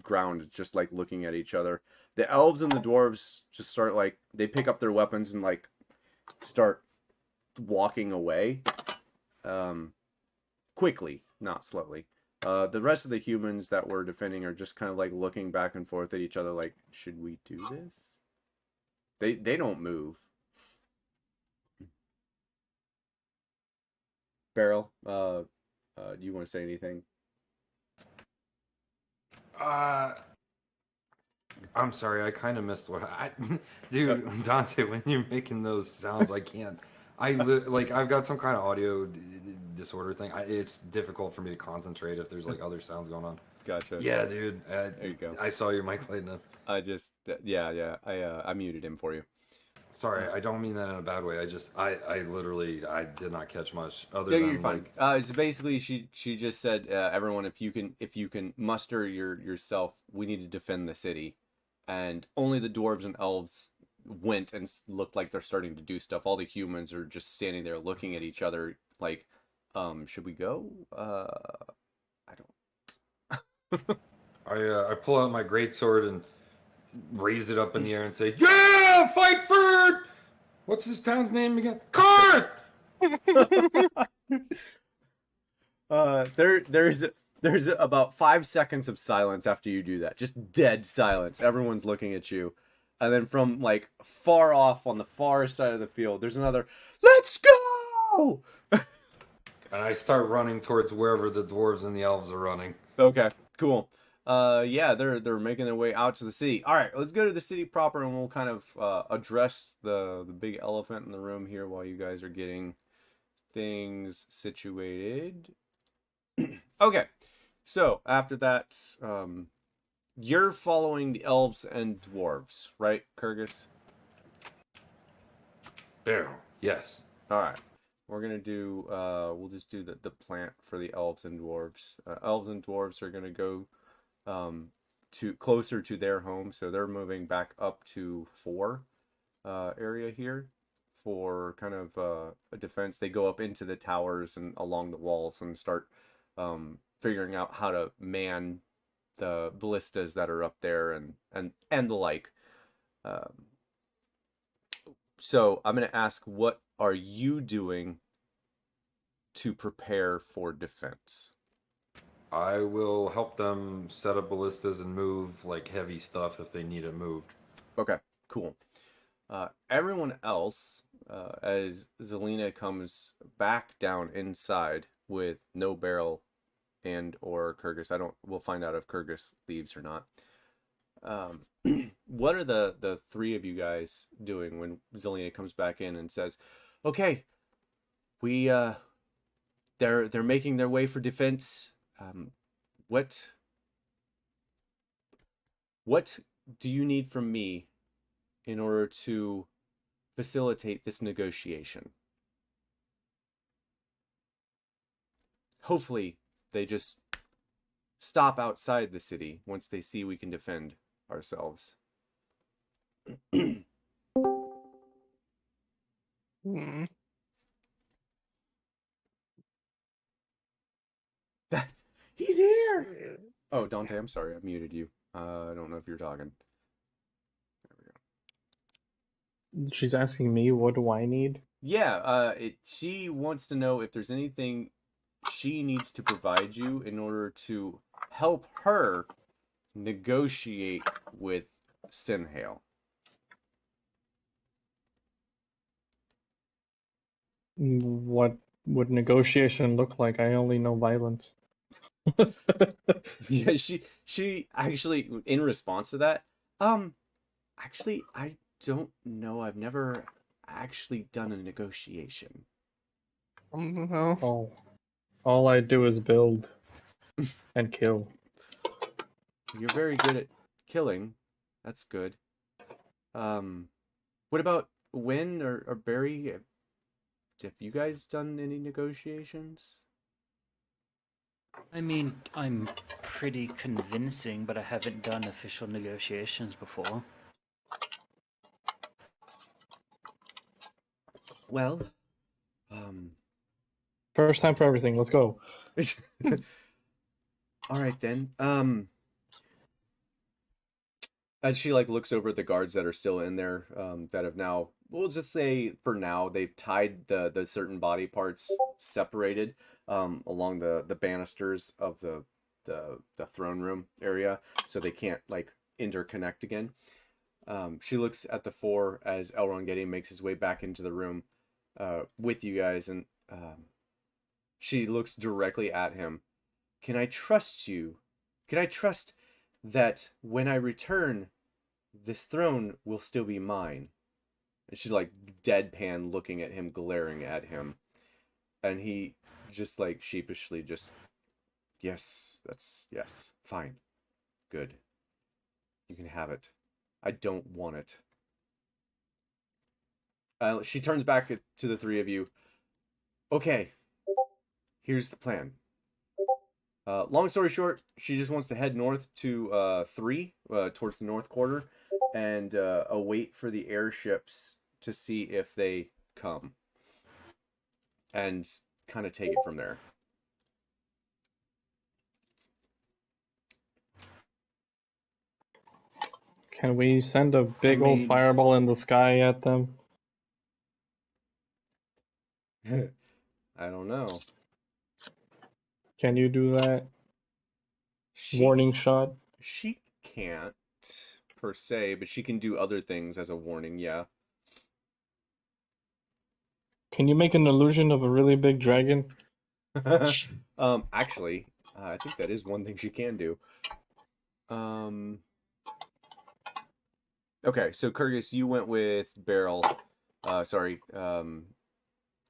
ground is just like looking at each other. The elves and the dwarves just start like, they pick up their weapons and like start walking away. Quickly, not slowly. The rest of the humans that were defending are just kind of like looking back and forth at each other like, should we do this? They don't move. Beryl, do you want to say anything? I'm sorry, I kind of missed dude, Dante, when you're making those sounds, I can't. Like I've got some kind of audio disorder thing. It's difficult for me to concentrate if there's like other sounds going on. Gotcha. Yeah, dude. There you go. I saw your mic lighting up. I muted him for you. Sorry, I don't mean that in a bad way. I literally did not catch much other Yeah, than you're fine. So basically, she just said, everyone, if you can muster yourself, we need to defend the city, and only the dwarves and elves went and looked like they're starting to do stuff. All the humans are just standing there looking at each other like, should we go? I don't. I pull out my greatsword and raise it up in the air and say, "Yeah, fight for what's this town's name again? Karth!" There's about 5 seconds of silence after you do that. Just dead silence. Everyone's looking at you. And then from like far off on the far side of the field, there's another, "Let's go!" And I start running towards wherever the dwarves and the elves are running. Okay, cool. Yeah, they're making their way out to the city. All right, let's go to the city proper, and we'll kind of address the big elephant in the room here while you guys are getting things situated. Okay, so after that, you're following the elves and dwarves, right, Kyrgyz? Barrel, yes. All right. We're gonna do. We'll just do the plant for the elves and dwarves. Elves and dwarves are gonna go to closer to their home, so they're moving back up to 4 area here for kind of a defense. They go up into the towers and along the walls and start figuring out how to man the ballistas that are up there and the like. So I'm gonna ask, what are you doing to prepare for defense? I will help them set up ballistas and move like heavy stuff if they need it moved. Okay, cool. Everyone else, as Zelina comes back down inside, with no Barrel and or Kyrgyz. We'll find out if Kyrgyz leaves or not. What are the three of you guys doing when Zelina comes back in and says, "Okay, we they're making their way for defense. What do you need from me in order to facilitate this negotiation?" Hopefully, they just stop outside the city once they see we can defend ourselves. Hmm. He's here! Oh, Dante, I'm sorry. I muted you. I don't know if you're talking. There we go. She's asking me, what do I need? Yeah, she wants to know if there's anything she needs to provide you in order to help her negotiate with Sinhale. What would negotiation look like? I only know violence. Yeah, she actually, in response to that, actually, I don't know. I've never actually done a negotiation. No. All I do is build and kill. You're very good at killing. That's good. What about Wynn or Barry? Have you guys done any negotiations? I mean, I'm pretty convincing, but I haven't done official negotiations before. Well, First time for everything. Let's go. all right then. As she like looks over at the guards that are still in there, that have now, we'll just say for now, they've tied the certain body parts separated along the banisters of the throne room area, so they can't like interconnect again. She looks at the four as Elrond makes his way back into the room with you guys, and she looks directly at him. Can I trust you? Can I trust that when I return, this throne will still be mine? And she's like deadpan looking at him, glaring at him. And he just like sheepishly just, yes, fine. Good. You can have it. I don't want it. She turns back to the three of you. Okay, here's the plan. Long story short, she just wants to head north to 3, towards the north quarter, and await for the airships to see if they come, and kind of take it from there. Can we send a big old fireball in the sky at them? I don't know. Can you do that? Warning shot? She can't, per se, but she can do other things as a warning, yeah. Can you make an illusion of a really big dragon? Actually, I think that is one thing she can do. Okay, so Kyrgyz, you went with Beryl.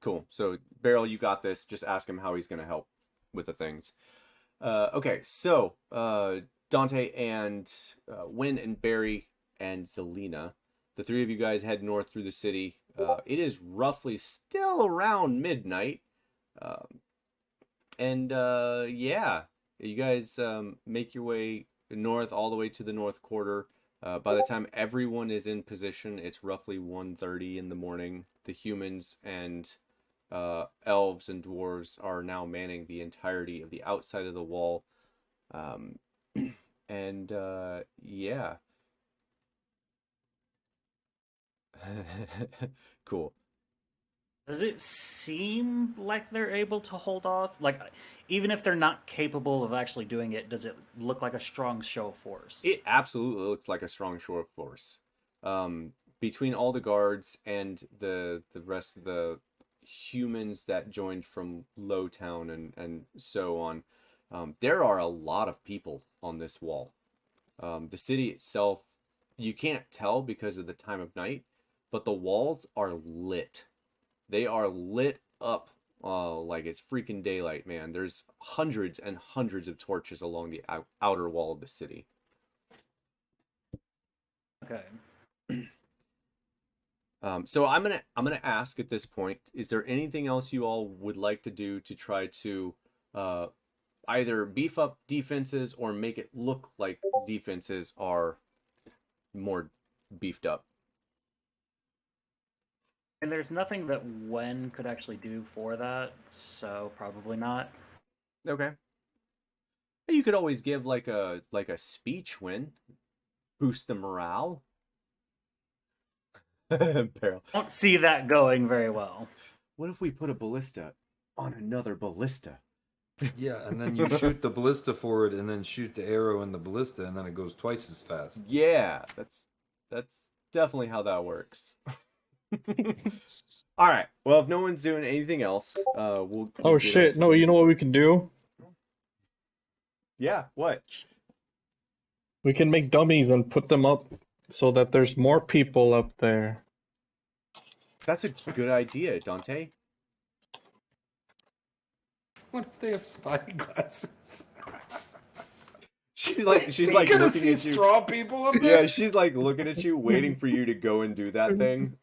Cool. So Beryl, you got this. Just ask him how he's going to help with the things. Okay, so Dante and Wynn and Barry and Zelina, the three of you guys head north through the city. It is roughly still around midnight. Yeah, you guys make your way north all the way to the north quarter. By the time everyone is in position, it's roughly 1:30 in the morning. The humans and elves and dwarves are now manning the entirety of the outside of the wall. Yeah. Cool. Does it seem like they're able to hold off? Like, even if they're not capable of actually doing it, does it look like a strong show of force? It absolutely looks like a strong show of force. Between all the guards and the rest of the, humans that joined from Lowtown and so on. There are a lot of people on this wall. The city itself, you can't tell because of the time of night, but the walls are lit. They are lit up like it's freaking daylight, man. There's hundreds and hundreds of torches along the outer wall of the city. Okay. So I'm gonna ask at this point: is there anything else you all would like to do to try to either beef up defenses or make it look like defenses are more beefed up? And there's nothing that Wen could actually do for that, so probably not. Okay. You could always give like a speech when boost the morale. Peril. Don't see that going very well. What if we put a ballista on another ballista? Yeah, and then you shoot the ballista forward, and then shoot the arrow in the ballista, and then it goes twice as fast. Yeah, that's definitely how that works. All right. Well, if no one's doing anything else, we'll. Oh shit! No, you know what we can do? Yeah. What? We can make dummies and put them up so that there's more people up there. That's a good idea, Dante. What if they have spy glasses? She's like gonna looking see at you. straw people up there. Yeah, she's like looking at you, waiting for you to go and do that thing.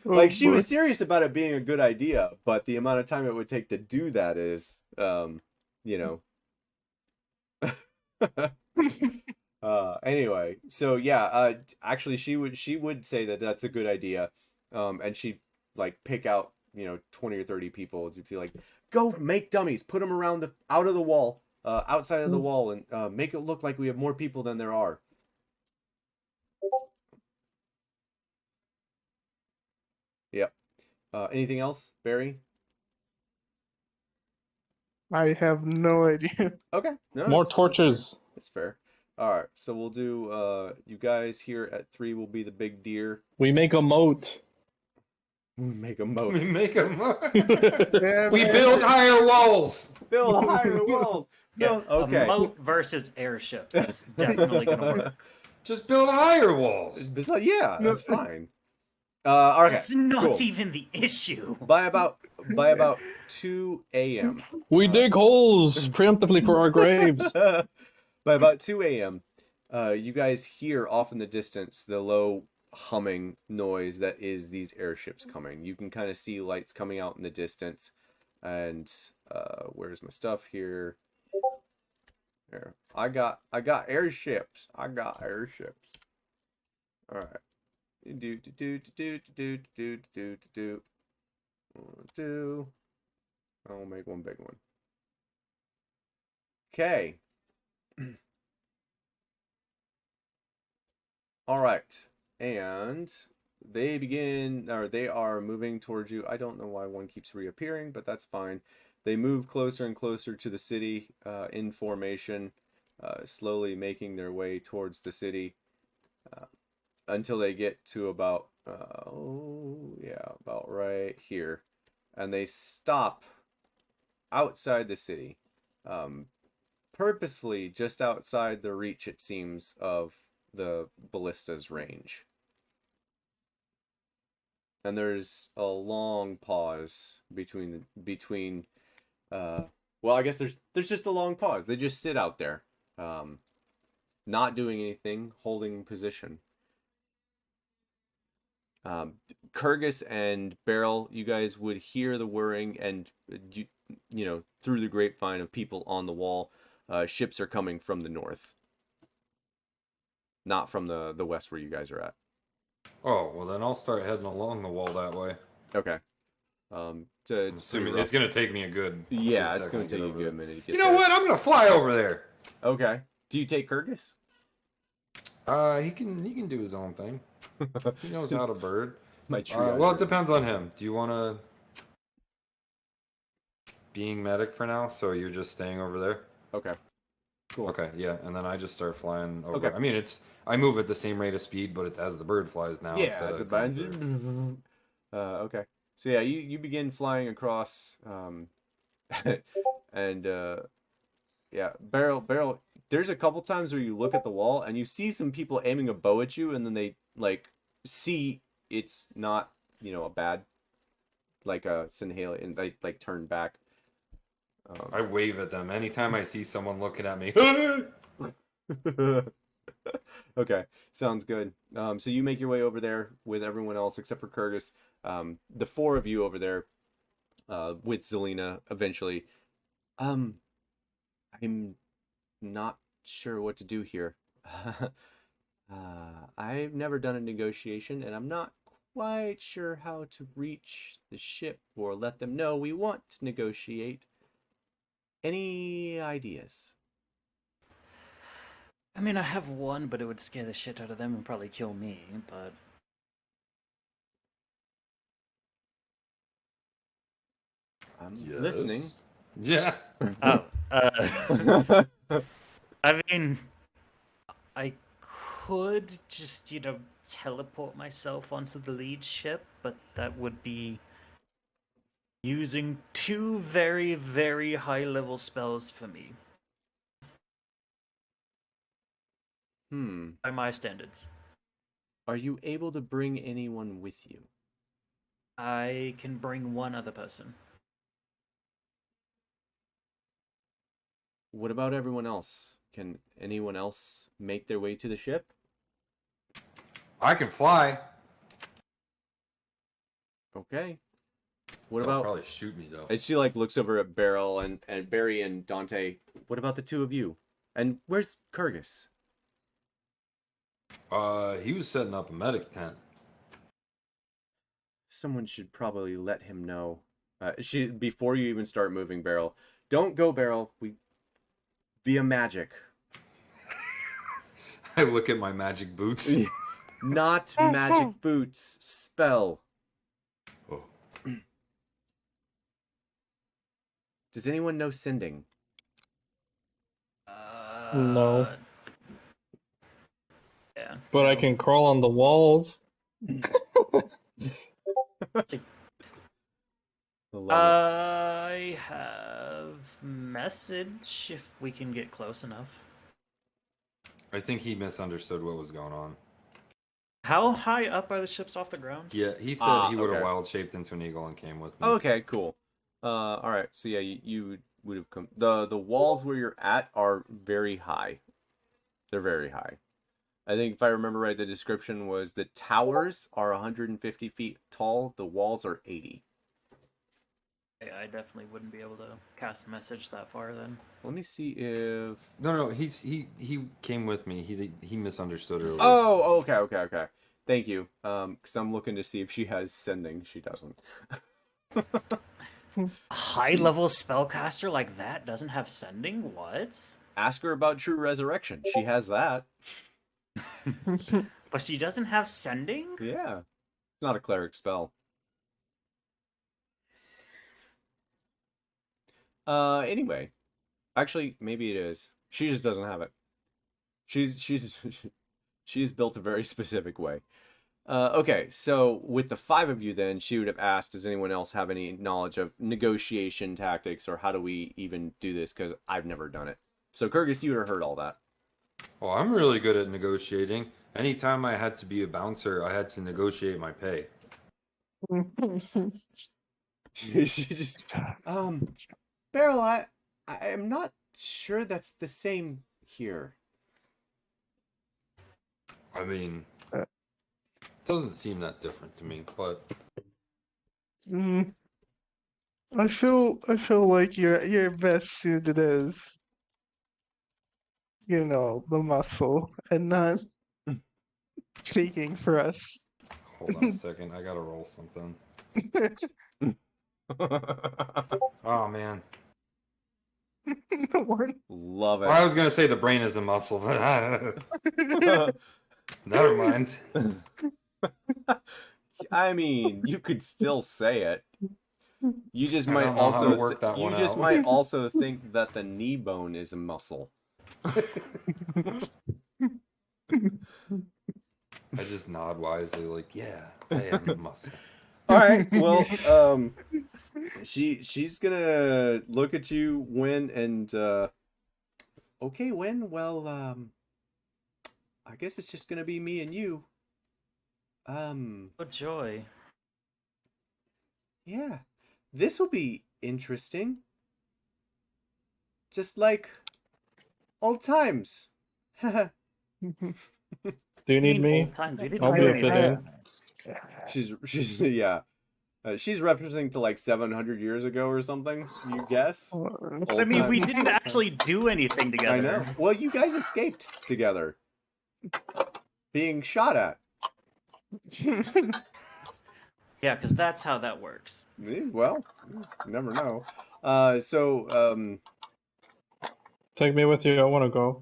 Like she was serious about it being a good idea, but the amount of time it would take to do that is, you know. Anyway, so yeah, actually she would say that that's a good idea, and she'd like pick out 20 or 30 people to be like, go make dummies, put them around outside of the wall, and make it look like we have more people than there are. Yep. Anything else, Barry? I have no idea. Okay. No, More that's torches. That's fair. All right. So we'll do. You guys here at 3 will be the big deer. We make a moat. We make a moat. We make them. Yeah, We man. build higher walls. Build higher walls. Yeah, Okay. a moat versus airships. That's definitely gonna work. Just build higher walls. Yeah, that's fine. Okay. It's not cool. even the issue. By about 2 a.m. We dig holes preemptively for our graves. By about 2 a.m., you guys hear off in the distance the low humming noise that is these airships coming. You can kind of see lights coming out in the distance. And where's my stuff here? There. I got airships. I got airships. All right. I'll make one big one. Okay. All right. And they are moving towards you. I don't know why one keeps reappearing, but that's fine. They move closer and closer to the city in formation, slowly making their way towards the city until they get to about right here. And they stop outside the city, purposefully just outside the reach, it seems, of the ballista's range. And there's a long pause between well, I guess there's just a long pause. They just sit out there, not doing anything, holding position. Kurgus and Beryl, you guys would hear the whirring, and you know, through the grapevine of people on the wall. Ships are coming from the north, not from the west where you guys are at. Oh, well then I'll start heading along the wall that way. Okay. Assuming it's gonna take me a good. Yeah, good it's gonna second take you a over good there. minute to get You know there. what? I'm gonna fly over there. Okay. Do you take Kurgus? He can do his own thing. He knows how to bird. My Well, it depends on him. Do you want to being medic for now? So you're just staying over there? Okay. Cool. Okay, yeah, and then I just start flying over. Okay. I mean, I move at the same rate of speed, but it's as the bird flies now. Yeah, instead it's of a going through. Okay. So yeah, you begin flying across, and yeah, barrel. There's a couple times where you look at the wall and you see some people aiming a bow at you, and then they like see it's not a bad like a Sinhala, and they like turn back. I wave at them anytime I see someone looking at me. Okay, sounds good. So you make your way over there with everyone else except for Kurgus. The four of you over there, with Zelina eventually. Um, I'm not sure what to do here. I've never done a negotiation, and I'm not quite sure how to reach the ship or let them know we want to negotiate. Any ideas? I mean, I have one, but it would scare the shit out of them and probably kill me, but... I'm listening. Yeah. Oh, I mean, I could just, teleport myself onto the lead ship, but that would be using 2 very, very high-level spells for me. By my standards. Are you able to bring anyone with you? I can bring one other person. What about everyone else? Can anyone else make their way to the ship? I can fly. Okay. What They'll about... probably shoot me though. And she like looks over at Beryl and Barry and Dante. What about the two of you? And where's Kurgus? He was setting up a medic tent. Someone should probably let him know. Before you even start moving, Beryl. Don't go, Beryl. We via magic. I look at my magic boots. Not magic boots. Spell. Oh. Does anyone know sending? No. Yeah. But I can crawl on the walls. I have message if we can get close enough. I think he misunderstood what was going on. How high up are the ships off the ground? Yeah, he said he would have okay. wild shaped into an eagle and came with me. Okay, cool. All right. So yeah, you would have come. The walls where you're at are very high. They're very high. I think if I remember right, the description was the towers are 150 feet tall. The walls are 80. Yeah, I definitely wouldn't be able to cast a message that far then. Let me see if... No, he came with me. He misunderstood earlier. Oh, okay. Thank you. Because I'm looking to see if she has sending. She doesn't. High-level spellcaster like that doesn't have sending? What? Ask her about True Resurrection. She has that. But she doesn't have sending? Yeah. It's not a cleric spell. Anyway. Actually, maybe it is. She just doesn't have it. She's built a very specific way. Okay, so with the 5 of you then, she would have asked, does anyone else have any knowledge of negotiation tactics, or how do we even do this? Because I've never done it. So Kurgus, you would have heard all that. Oh, I'm really good at negotiating. Anytime I had to be a bouncer, I had to negotiate my pay. She just, Beryl, I am not sure that's the same here. I mean, doesn't seem that different to me, but I feel like you're best suited as, the muscle and not speaking for us. hold on a second. I gotta roll something. Oh man. What? Love it. Well, I was gonna say the brain is a muscle, but never mind. I mean, you could still say it. You just I might don't know how to also work that one out. might also think that the knee bone is a muscle. I just nod wisely, like, yeah, I am a muscle. All right. Well, she's gonna look at you, Win, and okay, Win. Well, I guess it's just gonna be me and you. What joy. Yeah, this will be interesting. Just like old times. Do you I need mean, me? old times. We didn't I'll do be a anything. fit-in. She's yeah. She's referencing to like 700 years ago or something. You guess? I mean, we didn't actually do anything together. I know. Well, you guys escaped together, being shot at. Yeah, because that's how that works. Well, you never know. Take me with you. I want to go.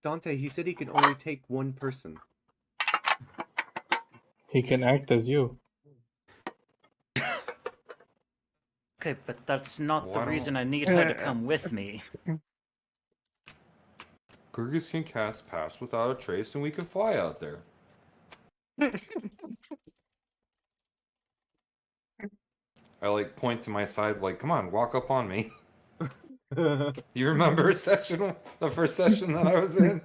Dante, he said he could only take one person. He can act as you. Okay, but that's not the Why reason don't- I need her to come with me. Gurgis can cast Pass Without a Trace, and we can fly out there. I like point to my side, like, come on, walk up on me. You remember the first session that I was in?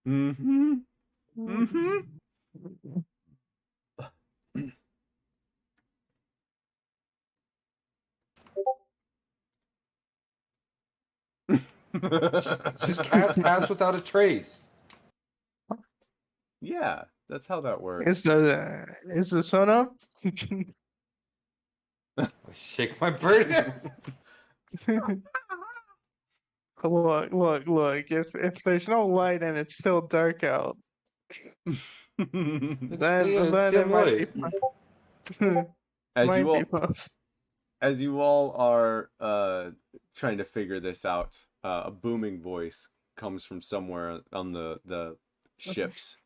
Mm-hmm. Mm-hmm. Just cast Pass Without a Trace. Yeah, that's how that works. Is the sun up? Shake my burden. Look. If there's no light and it's still dark out, then it dim might be light. As you all are trying to figure this out, a booming voice comes from somewhere on the ships.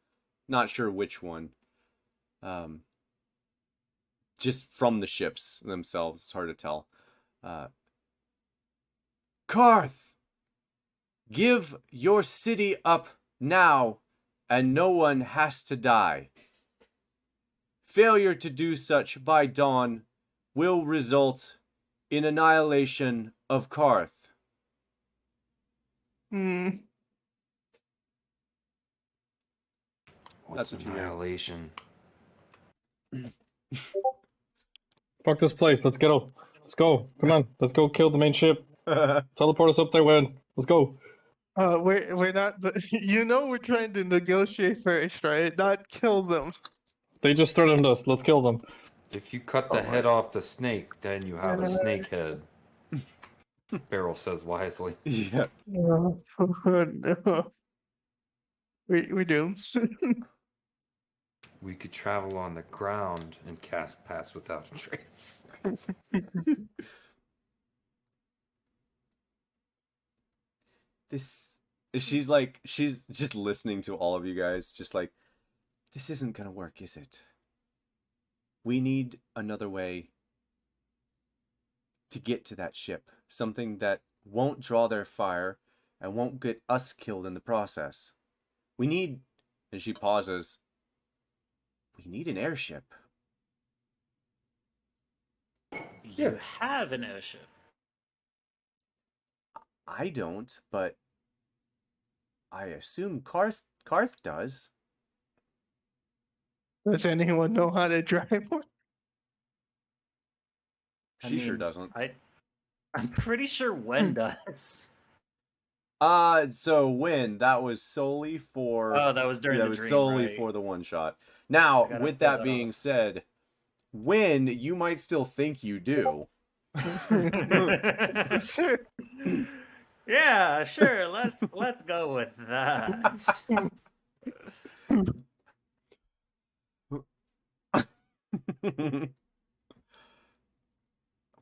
Not sure which one. Just from the ships themselves, it's hard to tell. Karth, give your city up now, and no one has to die. Failure to do such by dawn will result in annihilation of Karth. What's That's what you know. annihilation? Fuck this place. Let's go. Let's go. Come on. Let's go kill the main ship. Teleport us up there, Win. Let's go. We're not. We're trying to negotiate first, right? Not kill them. They just threatened us. Let's kill them. If you cut the head off the snake, then you have a snake head. Beryl says wisely. Yeah. No. We doomed. We could travel on the ground and cast Pass Without a Trace. She's just listening to all of you guys, just like, this isn't gonna work, is it? We need another way to get to that ship. Something that won't draw their fire and won't get us killed in the process. We need, and she pauses, we need an airship. You have an airship. I don't, but I assume Karth does. Does anyone know how to drive one? She sure doesn't. I'm pretty sure Wen does. So when that was solely for that was during that the was dream, solely right? for the one shot. Now, I gotta with pull that that being off. said, when you might still think you do. Sure. Yeah, sure. Let's go with that.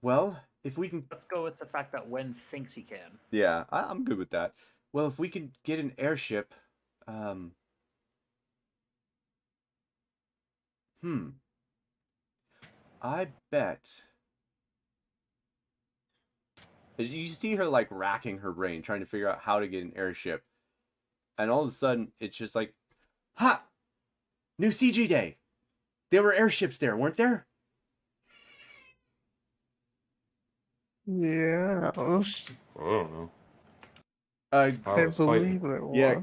Well, if we can, Let's go with the fact that Wen thinks he can. yeah, I'm good with that. Well, if we can get an airship, I bet. You see her like racking her brain, trying to figure out how to get an airship, and all of a sudden it's just like, ha! New CG day. There were airships there, weren't there? Yeah, I don't know. Uh, I believe there yeah,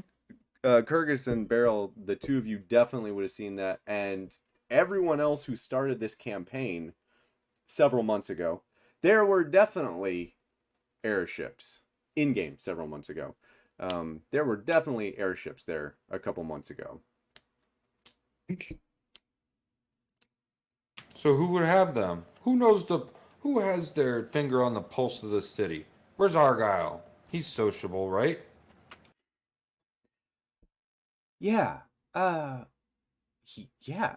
was. Kyrgyz and Beryl, the two of you definitely would have seen that, and everyone else who started this campaign several months ago, there were definitely airships in game several months ago. There were definitely airships there a couple months ago. So who would have them? Who has their finger on the pulse of the city? Where's Argyle? He's sociable, right? Yeah. Yeah,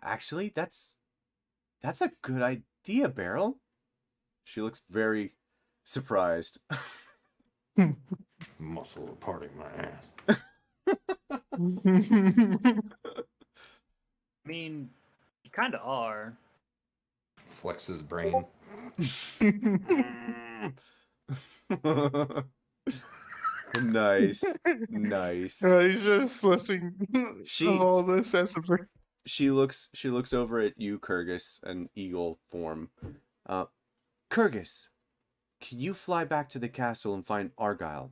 actually, that's a good idea, Beryl. She looks very surprised. Muscle of parting my ass. I mean, you kind of are. Flex his brain. Nice. Nice. He's just listening of all this as a She looks over at you, Kyrgyz, an eagle form. Kyrgyz, can you fly back to the castle and find Argyle?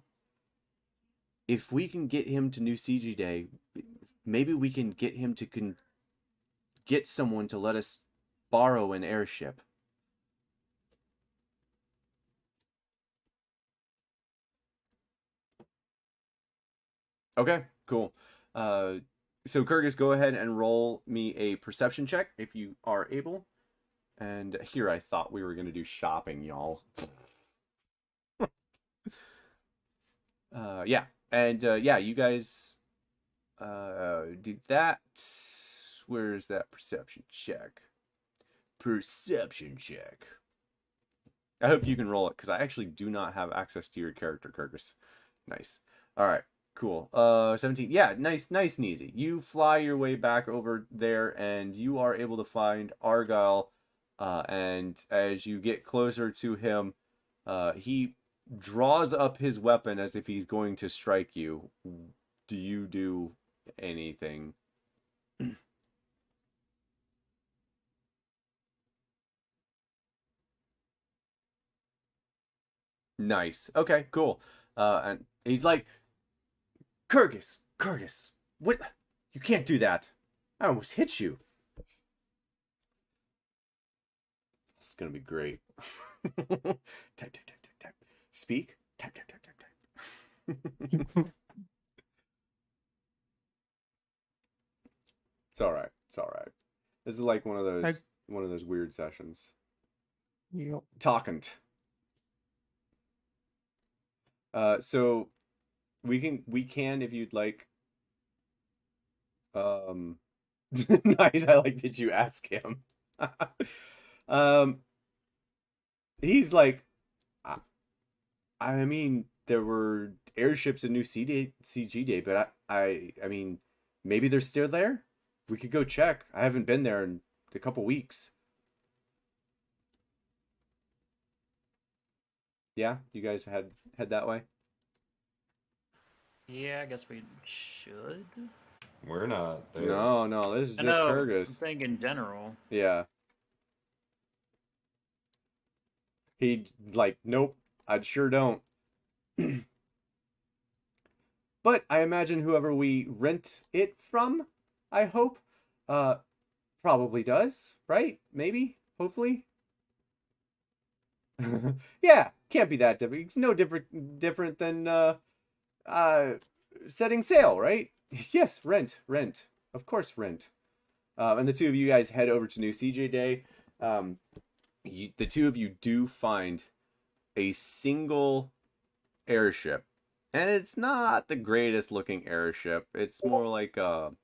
If we can get him to New CG Day, maybe we can get him to get someone to let us borrow an airship. Okay, cool. So Kyrgyz, go ahead and roll me a perception check if you are able. And here I thought we were going to do shopping, y'all. Yeah. And yeah, you guys do that. Where's that perception check? Perception check. I hope you can roll it, because I actually do not have access to your character, Kyrgyz. Nice. All right. Cool. 17. Yeah, nice and easy. You fly your way back over there, and you are able to find Argyle. And as you get closer to him, he draws up his weapon as if he's going to strike you. Do you do anything? Nice. Okay, cool. And he's like, Kyrgyz, what? You can't do that. I almost hit you. This is gonna be great. Type. Speak. Type. It's all right. This is like one of those weird sessions. Yep. Talking. So we can if you'd like. Nice. I like that you ask him. He's like, I mean, there were airships in New CG Day, but I mean, maybe they're still there. We could go check. I haven't been there in a couple weeks. Yeah, you guys head that way? Yeah, I guess we should. We're not there. No, this is just Kyrgyz. I'm saying in general. Yeah. He like, nope, I sure don't. But I imagine whoever we rent it from, I hope, probably does, right? Maybe, hopefully. Yeah, can't be that different. It's no different than setting sail, right? Yes, rent. Of course, rent. And the two of you guys head over to New CJ Day. The two of you do find a single airship. And it's not the greatest looking airship. It's more like the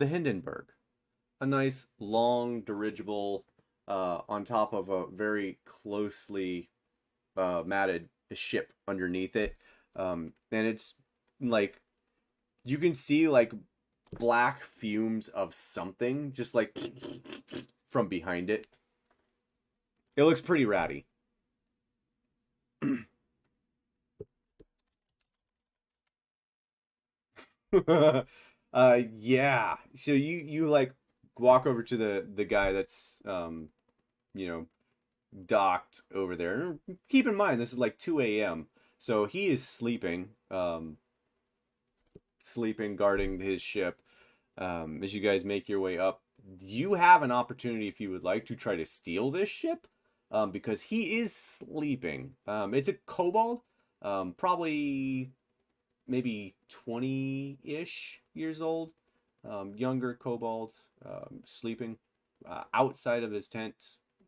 Hindenburg. A nice long dirigible on top of a very closely matted ship underneath it. And it's like, you can see like black fumes of something just like from behind it. It looks pretty ratty. Yeah. So you like walk over to the guy that's you know, docked over there. Keep in mind this is like 2 a.m. So he is sleeping, sleeping guarding his ship. As you guys make your way up, you have an opportunity if you would like to try to steal this ship, because he is sleeping. It's a kobold, probably maybe 20-ish years old, younger kobold, sleeping outside of his tent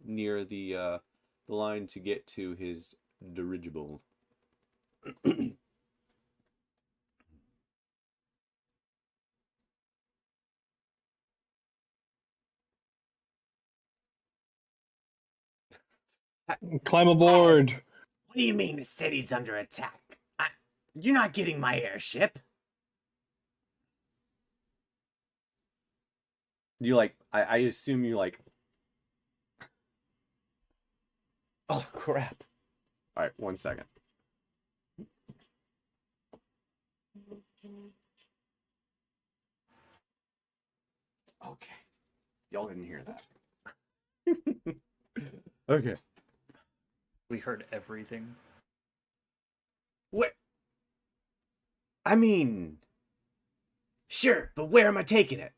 near the line to get to his dirigible. Climb aboard. What do you mean the city's under attack? You're not getting my airship. You like, I assume you like, oh crap. All right, 1 second. Okay. Y'all didn't hear that. Okay. We heard everything. What? I mean, sure, but where am I taking it?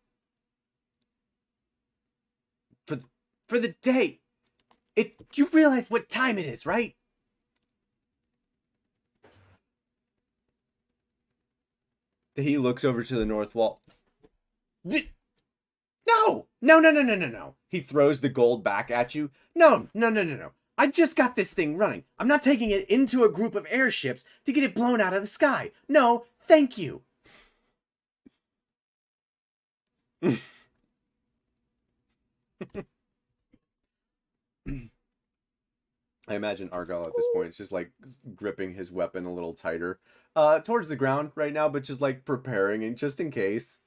For the day. You realize what time it is, right? He looks over to the north wall. No! No. He throws the gold back at you. No. I just got this thing running. I'm not taking it into a group of airships to get it blown out of the sky. No, thank you. I imagine Argyle at this point is just like gripping his weapon a little tighter towards the ground right now, but just like preparing and just in case.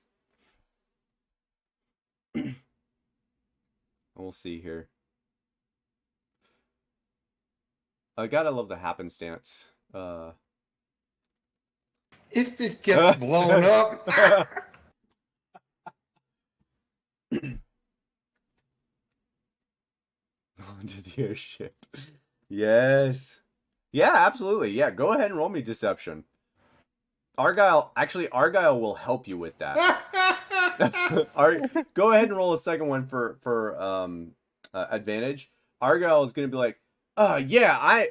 We'll see here. I gotta love the happenstance. If it gets blown up. Onto the airship. Yes. Yeah, absolutely. Yeah, go ahead and roll me deception. Argyle will help you with that. Go ahead and roll a second one for advantage. Argyle is going to be like, yeah,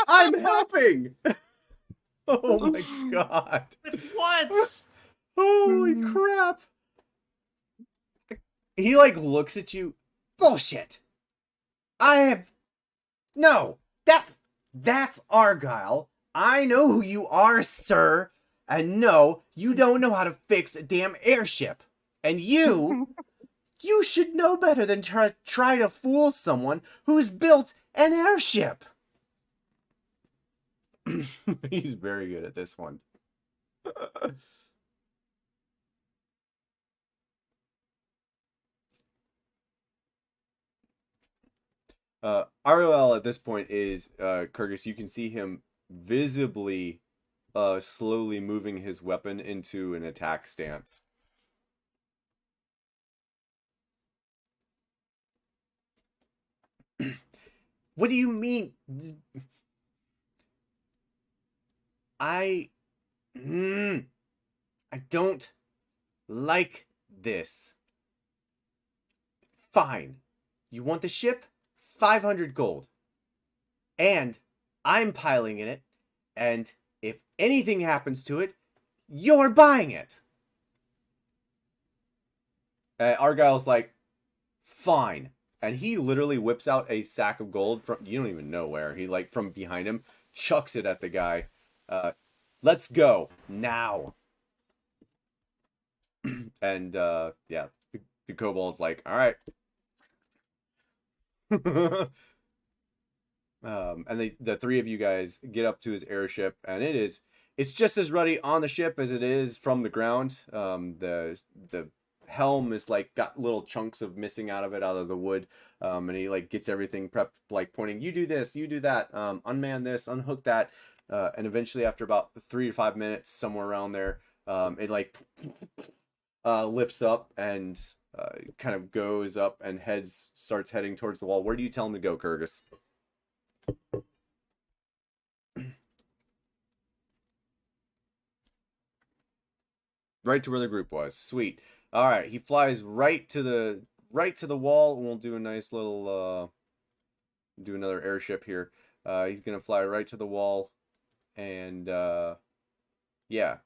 I'm helping. Oh my god. With what? Holy crap. He like looks at you. Bullshit. No, that's Argyle. I know who you are, sir. And no, you don't know how to fix a damn airship. And you should know better than try to fool someone who's built an airship. He's very good at this one. Ariel at this point is Kurgus. You can see him visibly slowly moving his weapon into an attack stance. What do you mean? I don't like this. Fine. You want the ship? 500 gold. And I'm piling in it. And if anything happens to it, you're buying it. Argyle's like, fine. And he literally whips out a sack of gold from, you don't even know where. He like from behind him, chucks it at the guy. Let's go now. And yeah, the kobold's like, all right. And the three of you guys get up to his airship, and it's just as ruddy on the ship as it is from the ground. The helm is like got little chunks of missing out of the wood. And he like gets everything prepped, like pointing, you do this, you do that, unman this, unhook that. and eventually after about 3 to 5 minutes, somewhere around there, it like lifts up and kind of goes up and starts heading towards the wall. Where do you tell him to go, Kyrgyz? Right to where the group was. Sweet. All right, he flies right to the wall, and we'll do a nice little do another airship here. He's gonna fly right to the wall, and yeah,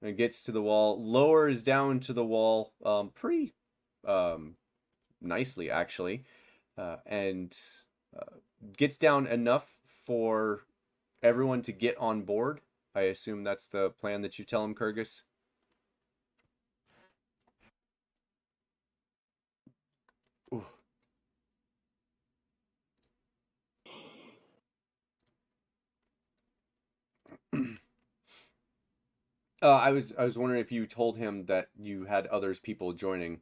and it gets to the wall, lowers down to the wall, pretty nicely actually, and gets down enough for everyone to get on board. I assume that's the plan that you tell him, Kyrgyz. I was wondering if you told him that you had people joining.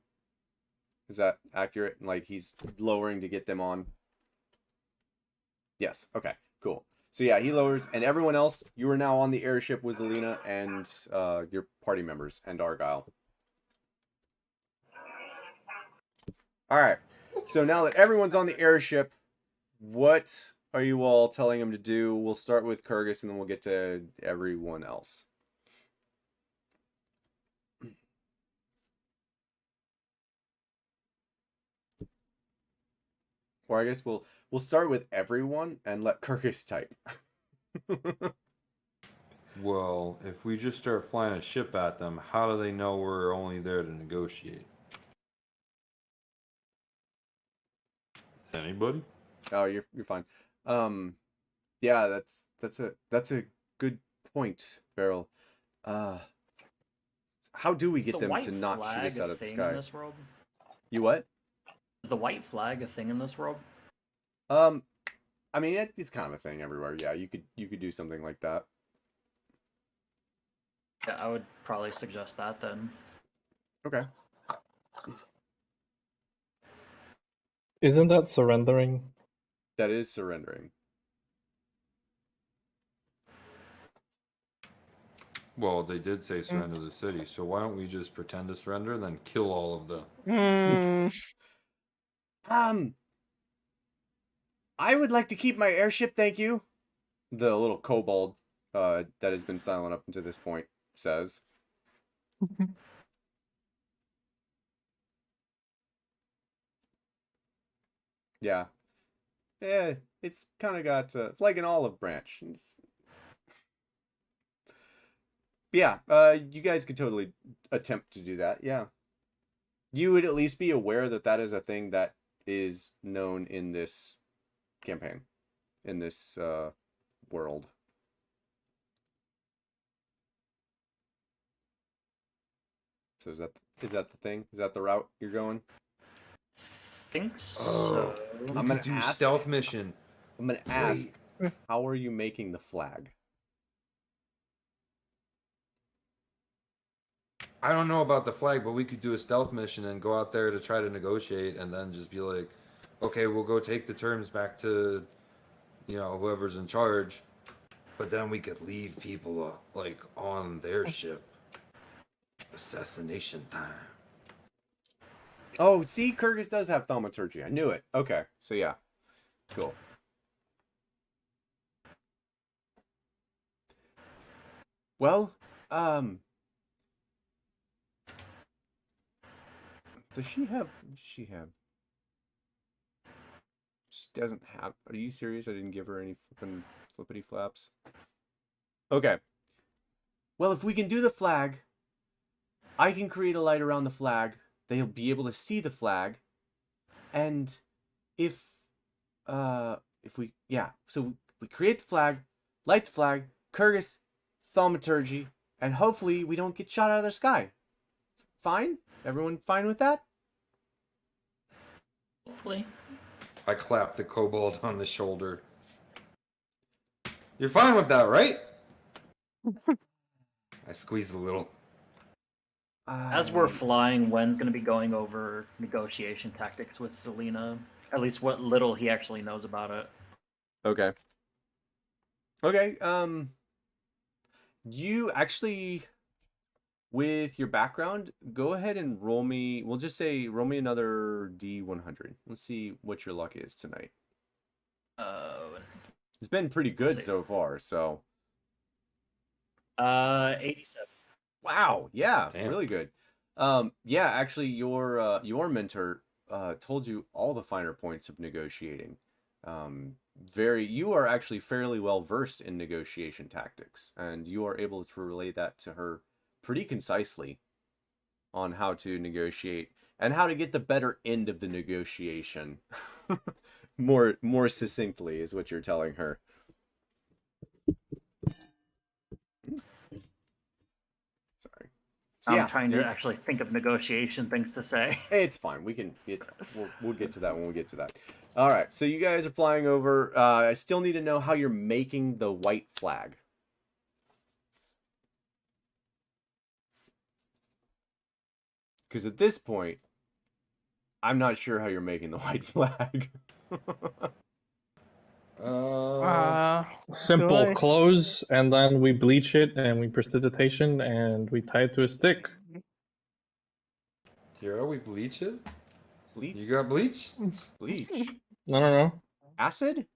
Is that accurate? Like he's lowering to get them on? Yes. Okay. Cool. So yeah, he lowers, and everyone else, you are now on the airship with Zelina and your party members and Argyle. All right. So now that everyone's on the airship, what are you all telling him to do? We'll start with Kyrgyz, and then we'll get to everyone else. Or I guess we'll start with everyone and let Kyrgyz type. Well, if we just start flying a ship at them, how do they know we're only there to negotiate? Anybody? Oh, you're fine. Yeah, that's a good point, Beryl. How do we Is get the them white to not shoot flag us out a of the thing sky? in this world? You what? Is the white flag a thing in this world? I mean, it's kind of a thing everywhere. Yeah, you could do something like that. Yeah, I would probably suggest that then. Okay. Isn't that surrendering? That is surrendering. Well, they did say surrender the city, so why don't we just pretend to surrender, then kill all of the... I would like to keep my airship, thank you. The little kobold that has been silent up until this point says. Yeah. Yeah, it's kind of got... it's like an olive branch. Yeah, you guys could totally attempt to do that, yeah. You would at least be aware that that is a thing that is known in this campaign, in this world. So is that the thing? Is that the route you're going? Think so. I'm gonna do ask. stealth mission. I'm gonna ask. How are you making the flag? I don't know about the flag, but we could do a stealth mission and go out there to try to negotiate, and then just be like, okay, we'll go take the terms back to, you know, whoever's in charge. But then we could leave people like on their ship. Assassination time. Oh, see, Kyrgyz does have thaumaturgy. I knew it. Okay, so yeah, cool. Well, does she have? She doesn't have. Are you serious? I didn't give her any flippity flaps. Okay. Well, if we can do the flag, I can create a light around the flag. They'll be able to see the flag, and if we so we create the flag, light the flag, Kyrgyz, thaumaturgy, and hopefully we don't get shot out of the sky. Fine? Everyone fine with that? Hopefully. I clap the kobold on the shoulder. You're fine with that, right? I squeeze a little. As we're flying, Wen's going to be going over negotiation tactics with Zelina. At least what little he actually knows about it. Okay. Okay. You actually, with your background, go ahead and roll me. We'll just say roll me another D100. Let's see what your luck is tonight. It's been pretty good so far. So. 87. Wow. Yeah. Damn. Really good. Yeah. Actually, your mentor told you all the finer points of negotiating. You are actually fairly well versed in negotiation tactics, and you are able to relay that to her pretty concisely on how to negotiate and how to get the better end of the negotiation. more succinctly is what you're telling her. Sorry. So, I'm trying to actually think of negotiation things to say. It's fine. We'll get to that when we get to that. All right. So you guys are flying over. I still need to know how you're making the white flag. Because at this point, I'm not sure how you're making the white flag. Simple. I- Close, and then we bleach it, and we precipitation, and we tie it to a stick. Yeah, we bleach it. Bleach? You got bleach? Bleach? No. Acid?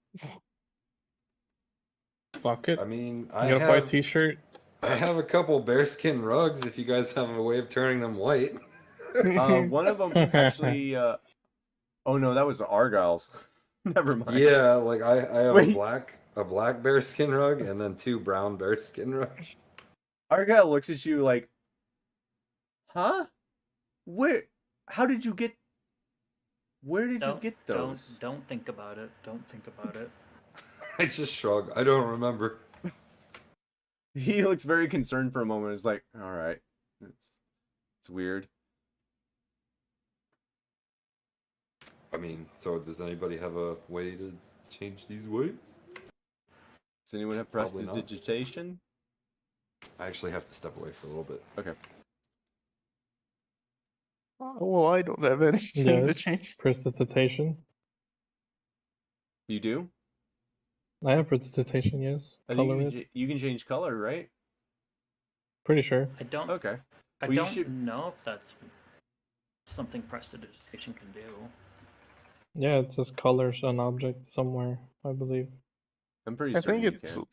Fuck it. I mean, You got a white t-shirt? I have a couple bearskin rugs. If you guys have a way of turning them white. One of them actually. Oh no, that was Argyle's. Never mind. Yeah, like I have Wait. a black bearskin rug and then 2 brown bearskin rugs. Argyle looks at you like, huh? Where? How did you get? Where did you get those? Don't think about it. Don't think about it. I just shrug. I don't remember. He looks very concerned for a moment. He's like, all right, it's weird. I mean, so does anybody have a way to change these white? Does anyone have Probably not. prestidigitation? I actually have to step away for a little bit. Okay. Well, I don't have anything to Yes. change. Precipitation. You do? I have precipitation, yes. I think Color it. you can change color, right? Pretty sure. I don't. Okay. I Well, you don't should- know if that's something prestidigitation can do. Yeah, it says colors on object somewhere, I believe. I'm pretty I certain think you it's. can.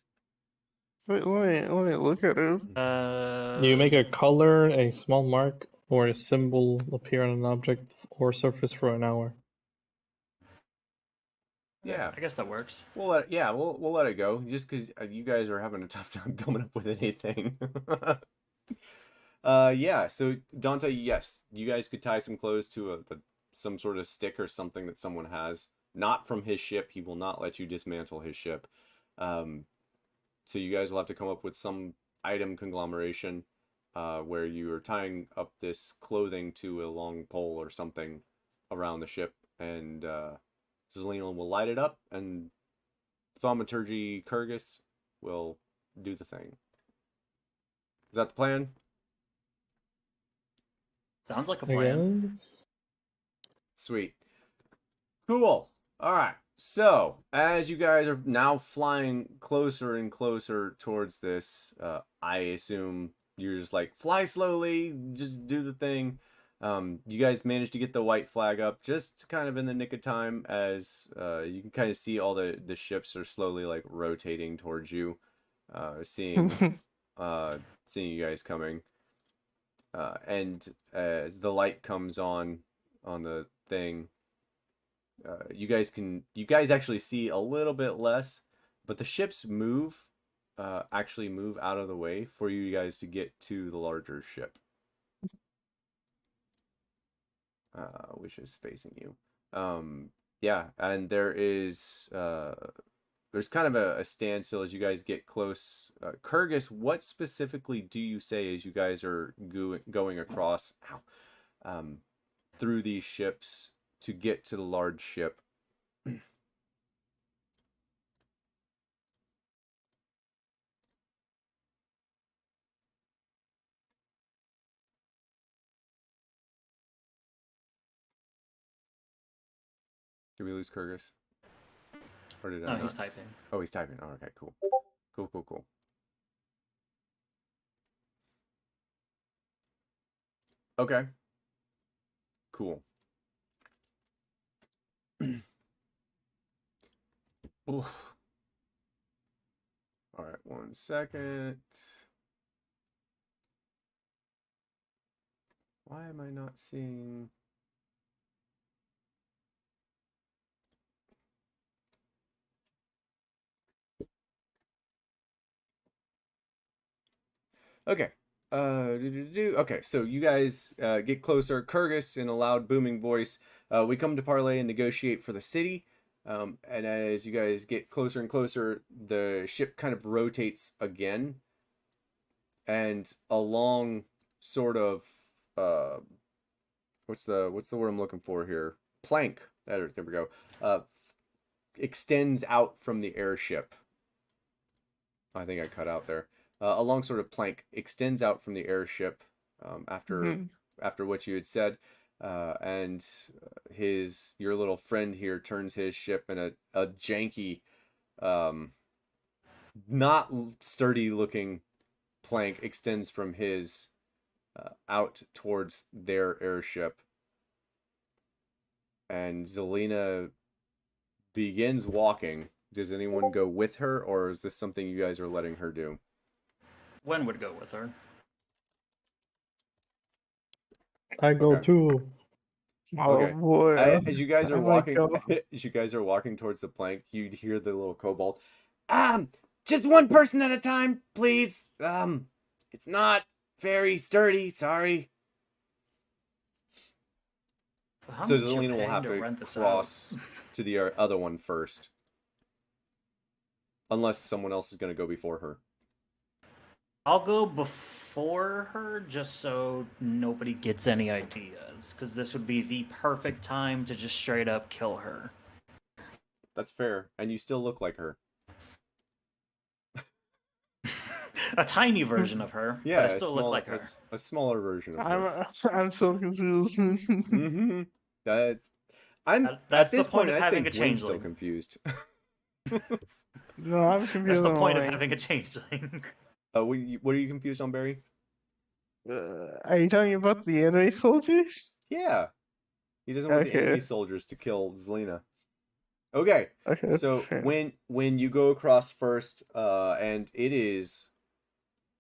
Wait, let me look at it. You make a color, a small mark, or a symbol appear on an object or surface for an hour. Yeah. I guess that works. We'll let it go just because you guys are having a tough time coming up with anything. Yeah. So Dante, yes, you guys could tie some clothes to some sort of stick or something that someone has, not from his ship. He will not let you dismantle his ship. So you guys will have to come up with some item conglomeration where you are tying up this clothing to a long pole or something around the ship, and Zelina will light it up, and Thaumaturgy Kurgus will do the thing. Is that the plan? Sounds like a I plan. guess. Sweet. Cool. All right. So, as you guys are now flying closer and closer towards this, I assume you're just like, fly slowly, just do the thing. You guys managed to get the white flag up just kind of in the nick of time as you can kind of see all the ships are slowly like rotating towards you, seeing you guys coming. And as the light comes on the thing, you guys actually see a little bit less, but the ships actually move out of the way for you guys to get to the larger ship, which is facing you. Yeah, and there's kind of a standstill as you guys get close. Kurgus, what specifically do you say as you guys are going across through these ships to get to the large ship? Did we lose Kurgus? Or did I No, not? he's typing. Oh, he's typing. Oh, okay, cool. Cool. Okay. Cool. Oof. All right, 1 second. Why am I not seeing? Okay. Okay, so you guys get closer. Kurgus, in a loud, booming voice, we come to parlay and negotiate for the city. And as you guys get closer and closer, the ship kind of rotates again. And a long sort of what's the word I'm looking for here? Plank. There we go. Extends out from the airship. I think I cut out there. A long sort of plank extends out from the airship after what you had said, and your little friend here turns his ship, and a janky, not sturdy looking plank extends from his out towards their airship, and Zelina begins walking. Does anyone go with her, or is this something you guys are letting her do? Wen would go with her. I go Okay. too. Oh Okay. boy. As you guys are I might walking, go. as you guys are walking towards the plank, you hear the little kobold. Just one person at a time, please. It's not very sturdy. Sorry. How So much you're Zelina will paying have to rent this cross out? to the other one first, unless someone else is going to go before her. I'll go before her just so nobody gets any ideas, because this would be the perfect time to just straight up kill her. That's fair, and you still look like her. A tiny version of her, Yeah, but I still look like her. A smaller version of her. I'm so confused. Mm-hmm. At That's this the point of I having think a Wynn's still changeling. confused. No, I'm confused. That's the on point of like, having a changeling. What are you confused on, Barry? Are you talking about the enemy soldiers? Yeah, he doesn't want the enemy Okay. soldiers to kill Zelina. Okay, Okay. so fair. when you go across first, and it is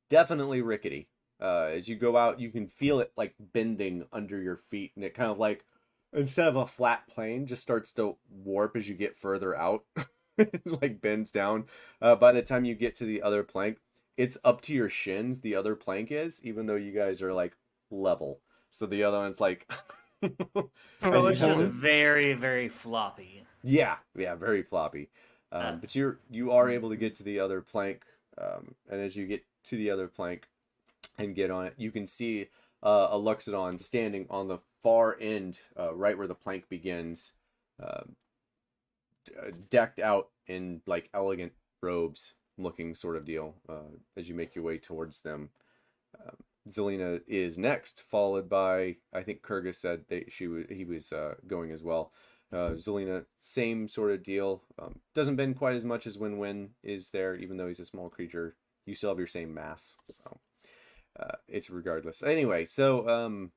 definitely rickety. As you go out, you can feel it like bending under your feet, and it kind of like, instead of a flat plane, just starts to warp as you get further out. It like bends down. By the time you get to the other plank, it's up to your shins. The other plank is, even though you guys are like level. So the other one's like. So And it's you have just a- very, very floppy. Yeah, very floppy. But That's- you are able to get to the other plank, and as you get to the other plank and get on it, you can see a Luxodon standing on the far end, right where the plank begins, decked out in like elegant robes, looking sort of deal. As you make your way towards them, Zelina is next, followed by, I think Kurgus said he was going as well. Zelina, same sort of deal. Doesn't bend quite as much as when Win is there, even though he's a small creature. You still have your same mass, so it's regardless. Anyway, so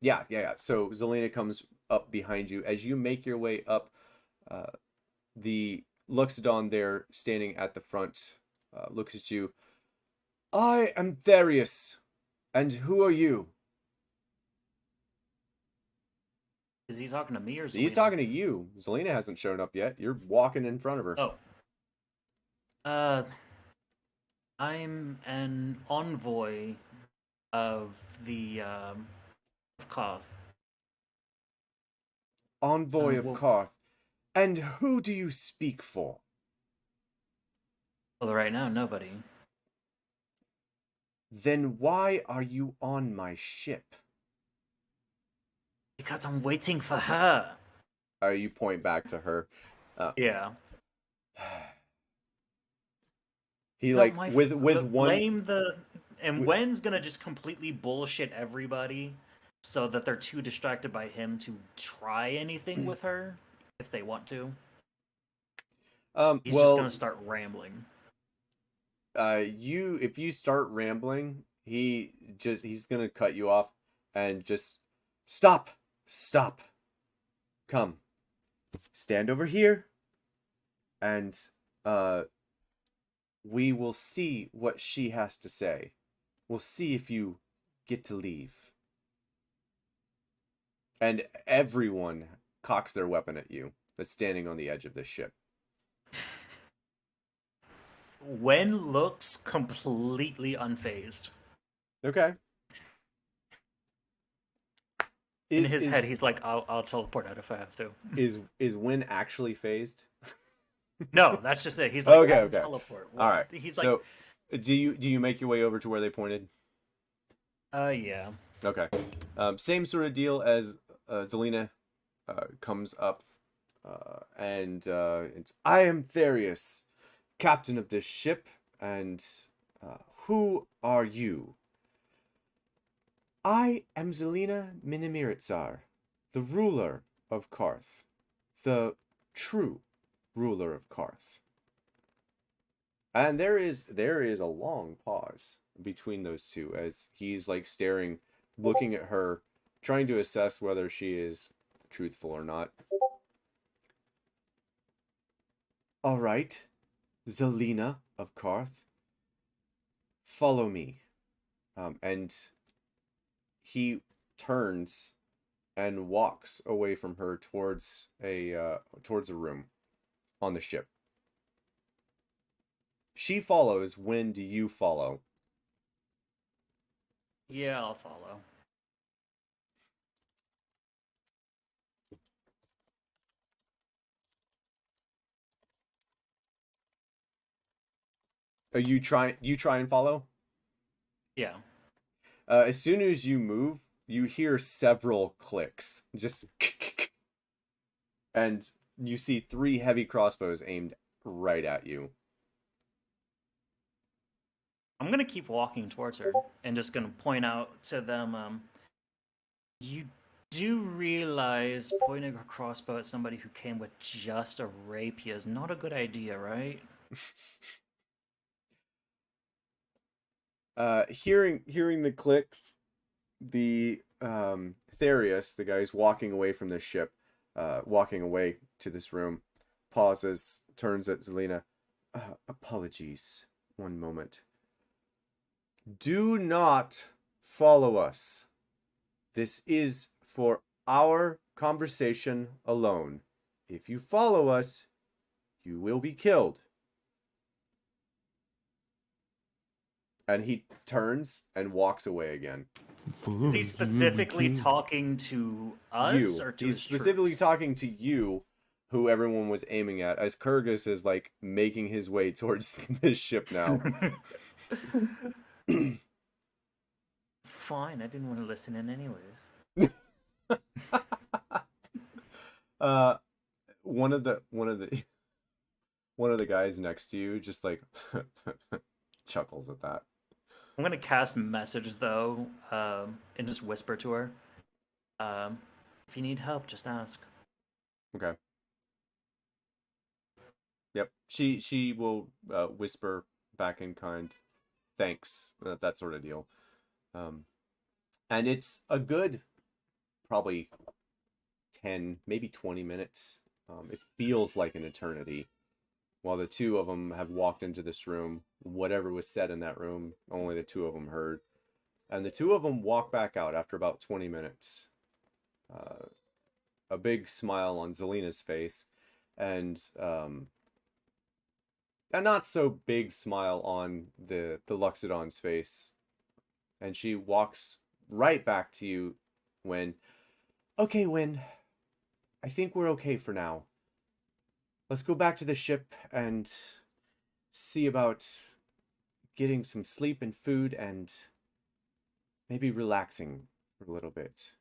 yeah. So Zelina comes up behind you as you make your way up. The Luxodon there, standing at the front, looks at you. I am Therius, and who are you? Is he talking to me or Zelina? He's talking to you. Zelina hasn't shown up yet. You're walking in front of her. Oh. I'm an envoy of the Koth. Envoy of well- Koth. And who do you speak for? Well, right now, nobody. Then why are you on my ship? Because I'm waiting for her. You point back to her. Yeah. He So like my with one. blame the and Wen's gonna just completely bullshit everybody so that they're too distracted by him to try anything with her if they want to. He's just Well, gonna start rambling. if you start rambling, he's gonna cut you off and just stop, come, stand over here, and we will see what she has to say. We'll see if you get to leave. And everyone cocks their weapon at you that's standing on the edge of this ship. Wen looks completely unfazed. Okay. In his head, he's like, I'll teleport out if I have to. Is Win actually phased? No, that's just it. He's like, Okay, I'll okay. teleport. All right. He's like, so, do you make your way over to where they pointed? Yeah. Okay. Same sort of deal as Zelina comes up, and it's, I am Therius, captain of this ship, and who are you? I am Zelina Minimiritsar, the ruler of Karth, the true ruler of Karth. And there is a long pause between those two as he's like staring, looking at her, trying to assess whether she is truthful or not. All right, Zelina of Karth, follow me. And he turns and walks away from her towards a room on the ship. She follows. When do you follow? Yeah, I'll follow. You try and follow? Yeah. As soon as you move, you hear several clicks. Just and you see 3 heavy crossbows aimed right at you. I'm gonna keep walking towards her and just gonna point out to them, you do realize pointing a crossbow at somebody who came with just a rapier is not a good idea, right? Hearing the clicks, the Therius, the guy who's walking away from the ship, walking away to this room, pauses, turns at Zelina. Apologies. One moment. Do not follow us. This is for our conversation alone. If you follow us, you will be killed. And he turns and walks away again. Is he specifically talking to us or to He's his specifically troops? talking to you, who everyone was aiming at, as Kurgus is like making his way towards this ship now. Fine, I didn't want to listen in anyways. One of the guys next to you just like chuckles at that. I'm gonna cast message though, and just whisper to her. If you need help, just ask. Okay. Yep. She will whisper back in kind, thanks, that sort of deal. And it's a good probably 10, maybe 20 minutes. It feels like an eternity. While the two of them have walked into this room, whatever was said in that room, only the two of them heard. And the two of them walk back out after about 20 minutes. A big smile on Zelina's face, and a not so big smile on the Luxodon's face. And she walks right back to you when, okay, Win, I think we're okay for now. Let's go back to the ship and see about getting some sleep and food and maybe relaxing for a little bit.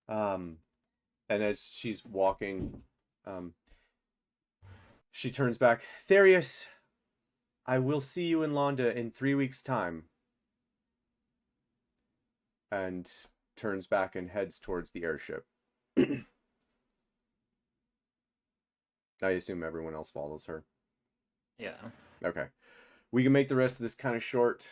And as she's walking, she turns back. Therius, I will see you in Londa in 3 weeks' time. And turns back and heads towards the airship. I assume everyone else follows her. Yeah. Okay. We can make the rest of this kind of short.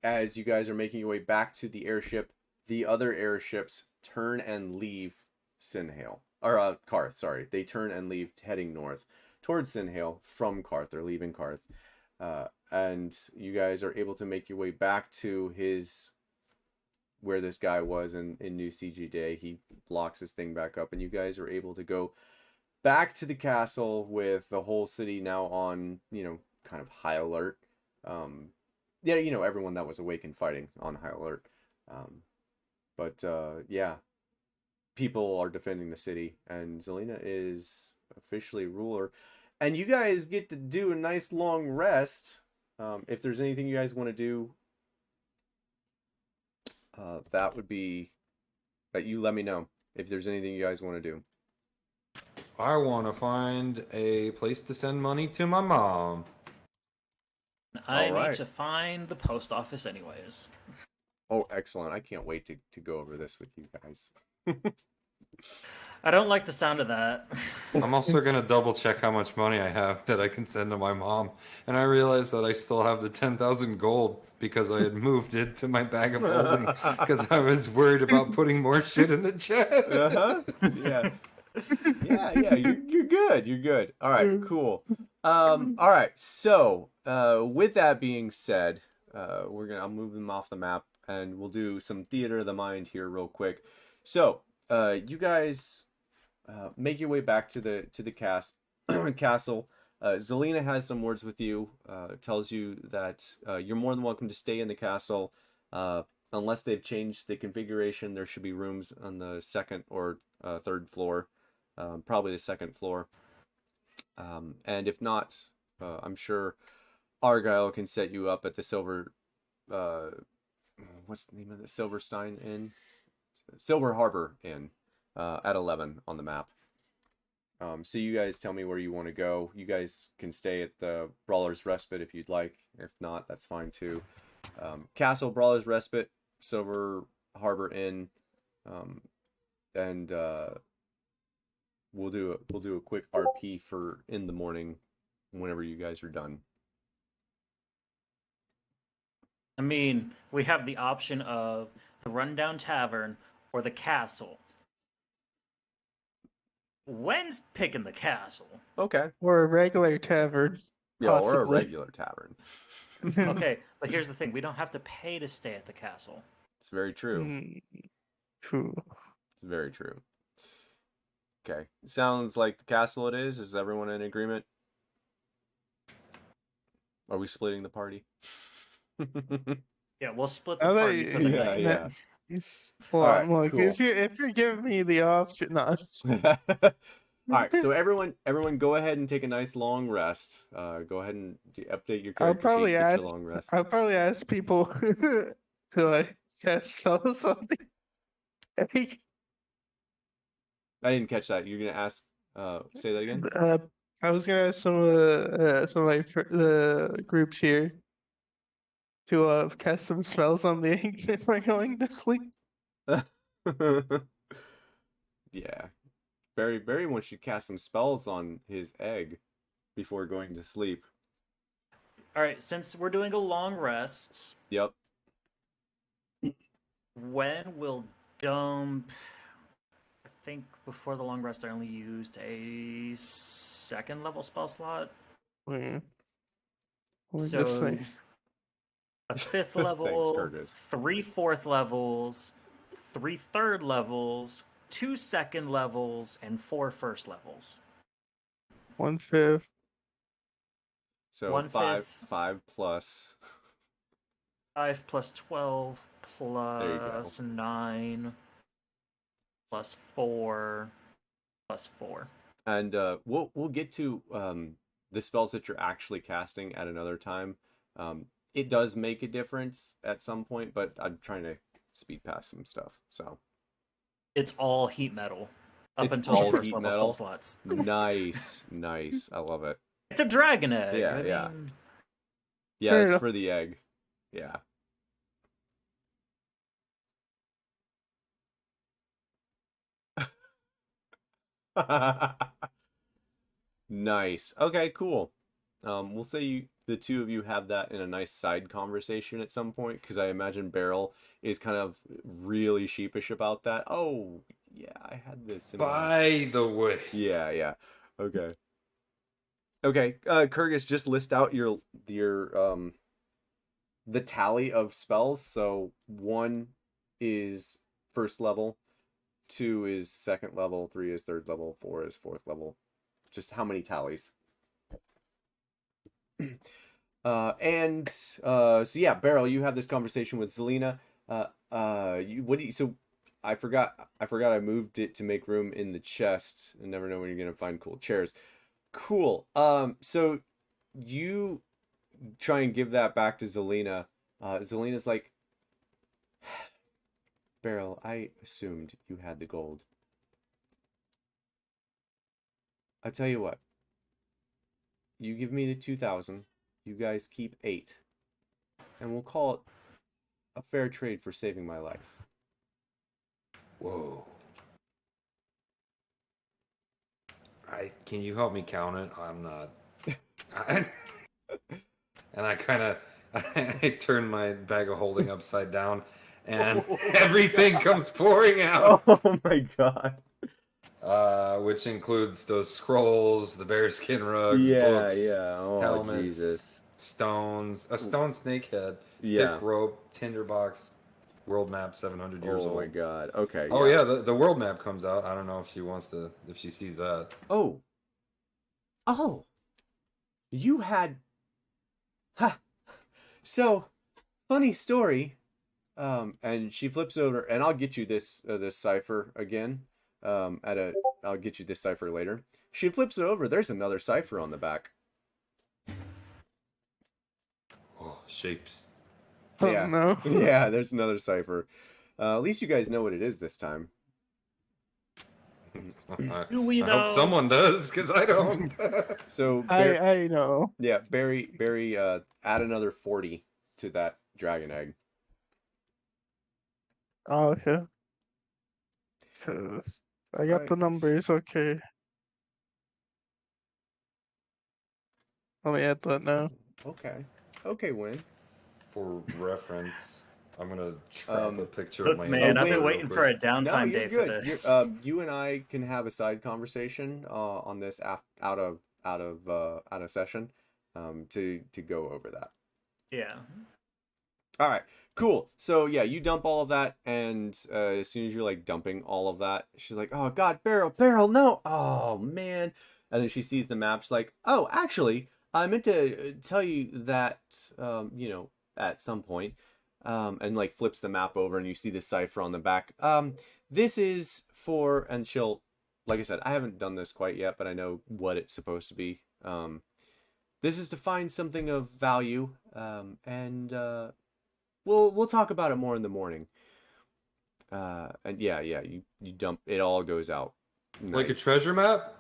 As you guys are making your way back to the airship, the other airships turn and leave Sinhale. Or Karth, sorry. They turn and leave heading north towards Sinhale from Karth. They're leaving Karth. And you guys are able to make your way back to where this guy was in New CG Day. He locks his thing back up, and you guys are able to go back to the castle with the whole city now on, kind of high alert. Yeah, everyone that was awake and fighting on high alert. But yeah, people are defending the city, and Zelina is officially ruler. And you guys get to do a nice long rest. If there's anything you guys want to do, that would be that you let me know if there's anything you guys want to do. I want to find a place to send money to my mom. I All right. need to find the post office anyways. Oh, excellent. I can't wait to go over this with you guys. I don't like the sound of that. I'm also going to double check how much money I have that I can send to my mom. And I realized that I still have the 10,000 gold because I had moved it to my bag of holding because I was worried about putting more shit in the chest. Yeah. Yeah, you're good. You're good. All right, cool. All right. So, with that being said, I'll move them off the map and we'll do some theater of the mind here real quick. So, you guys make your way back to the castle. Zelina has some words with you. Tells you that you're more than welcome to stay in the castle. Unless they've changed the configuration, there should be rooms on the second or third floor. Probably the second floor. And if not, I'm sure Argyle can set you up at the Silver... what's the name of the Silverstein Inn? Silver Harbor Inn at 11 on the map. So you guys tell me where you want to go. You guys can stay at the Brawler's Respite if you'd like. If not, that's fine too. Castle, Brawler's Respite, Silver Harbor Inn, and we'll do a quick RP for in the morning whenever you guys are done. I mean, we have the option of the Rundown Tavern or the castle. When's picking the castle? Okay. Or a regular tavern. Yeah, or a possibly. regular tavern. Okay, but here's the thing. We don't have to pay to stay at the castle. It's very true. True. It's very true. Okay. Sounds like the castle it is. Is everyone in agreement? Are we splitting the party? Yeah, we'll split the party for the night. Yeah. Well, Alright, look, cool. if you're giving me the option, no. All right, so everyone go ahead and take a nice long rest. Go ahead and update your I'll character probably sheet. Get ask. your long rest. I'll probably ask people to like cast spell or something. I didn't catch that. You're gonna ask. Say that again. I was gonna ask some of the groups here to cast some spells on the egg if we're going to sleep. Yeah, Barry wants you to cast some spells on his egg before going to sleep. All right, since we're doing a long rest, Yep. when we'll dump... I think before the long rest, I only used a second level spell slot. We're So, just saying. a fifth Thanks, level, Curtis. 3 fourth levels, 3 third levels, 2 second levels, and 4 first levels. 1/5. So 1/5. 5 plus. 5 plus 12 There you go. plus 9 plus 4 plus 4. And we'll get to the spells that you're actually casting at another time. It does make a difference at some point, but I'm trying to speed past some stuff. So It's all heat metal up It's until all the first heat level metal? spell slots. nice. I love it. It's a dragon egg. Yeah, I yeah. mean, Yeah, Fair it's enough. for the egg. Yeah. Nice. Okay, cool. We'll say the two of you have that in a nice side conversation at some point, because I imagine Beryl is kind of really sheepish about that. Oh, yeah, I had this in my... By the way, Yeah. Okay. Okay, Kurgis, just list out your the tally of spells. So 1 is first level, 2 is second level, 3 is third level, 4 is fourth level. Just how many tallies? So yeah, Beryl, you have this conversation with Zelina. So I forgot I moved it to make room in the chest, and never know when you're gonna find cool chairs. Cool. So you try and give that back to Zelina. Zelina's like, Beryl, I assumed you had the gold. I tell you what. You give me the 2,000. You guys keep 8. And we'll call it a fair trade for saving my life. whoa. Can you help me count it? I'm not. And I kind of I turn my bag of holding upside down, and everything comes pouring out. Oh my god. Which includes those scrolls, the bearskin rugs, books, Oh, helmets, Jesus. stones, a stone snake head, Yeah. thick rope, tinderbox, world map 700 years old. Oh my god. Okay. Oh yeah, the world map comes out. I don't know if she wants to, if she sees that. Oh. Oh. You had... Ha. So, funny story. And she flips over, and I'll get you this cipher again. I'll get you this cipher later. She flips it over. There's another cipher on the back. Oh, shapes. Oh, Yeah. no. Yeah, there's another cipher. At least you guys know what it is this time. Do we I though? hope someone does, because I don't. So I know. yeah, Barry, add another 40 to that dragon egg. Oh, okay. 'Cause I got the Right. numbers, okay. Let me add that now. Okay, Win. For reference, I'm gonna trap a picture of Look, my. man, I've wait, been real waiting quick. for a No, downtime you're day for good. this. You and I can have a side conversation on this out of session, to go over that. Yeah. All right, cool. So yeah, you dump all of that, and as soon as you're like dumping all of that, she's like, "Oh God, Beryl, no! Oh man!" And then she sees the map. She's like, "Oh, actually, I meant to tell you that, at some point." And like flips the map over, and you see the cipher on the back. This is for, and she'll, like I said, I haven't done this quite yet, but I know what it's supposed to be. This is to find something of value, and we'll talk about it more in the morning. And yeah, you dump it, all goes out. Like a Nice. treasure map?